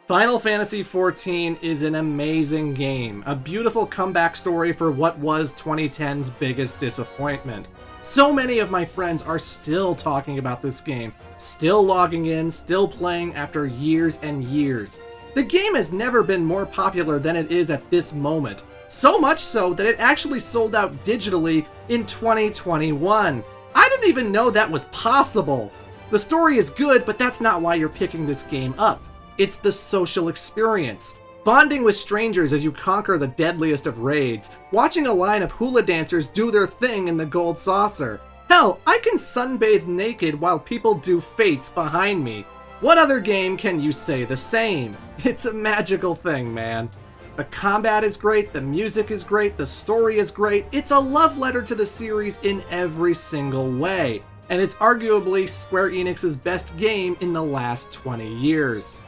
Final Fantasy XIV is an amazing game, a beautiful comeback story for what was 2010's biggest disappointment. So many of my friends are still talking about this game, still logging in, still playing after years and years. The game has never been more popular than it is at this moment, so much so that it actually sold out digitally in 2021. I didn't even know that was possible. The story is good, but that's not why you're picking this game up. It's the social experience. Bonding with strangers as you conquer the deadliest of raids, watching a line of hula dancers do their thing in the gold saucer. Hell, I can sunbathe naked while people do fates behind me. What other game can you say the same? It's a magical thing, man. The combat is great, the music is great, the story is great. It's a love letter to the series in every single way. And it's arguably Square Enix's best game in the last 20 years.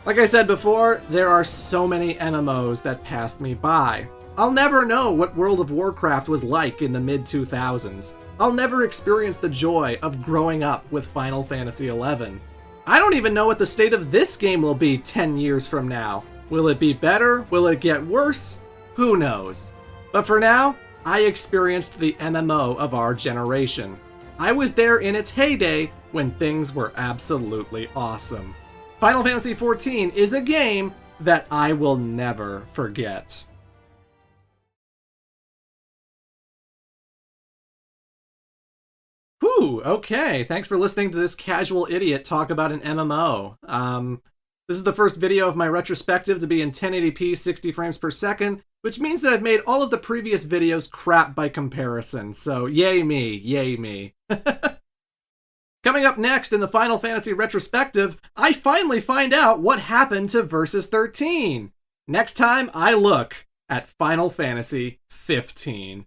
Like I said before, there are so many MMOs that passed me by. I'll never know what World of Warcraft was like in the mid-2000s. I'll never experience the joy of growing up with Final Fantasy XI. I don't even know what the state of this game will be 10 years from now. Will it be better? Will it get worse? Who knows? But for now, I experienced the MMO of our generation. I was there in its heyday when things were absolutely awesome. Final Fantasy XIV is a game that I will never forget. Whew, okay. Thanks for listening to this casual idiot talk about an MMO. This is the first video of my retrospective to be in 1080p 60 frames per second, which means that I've made all of the previous videos crap by comparison, so yay me, yay me. Coming up next in the Final Fantasy retrospective, I finally find out what happened to Versus 13. Next time I look at Final Fantasy 15.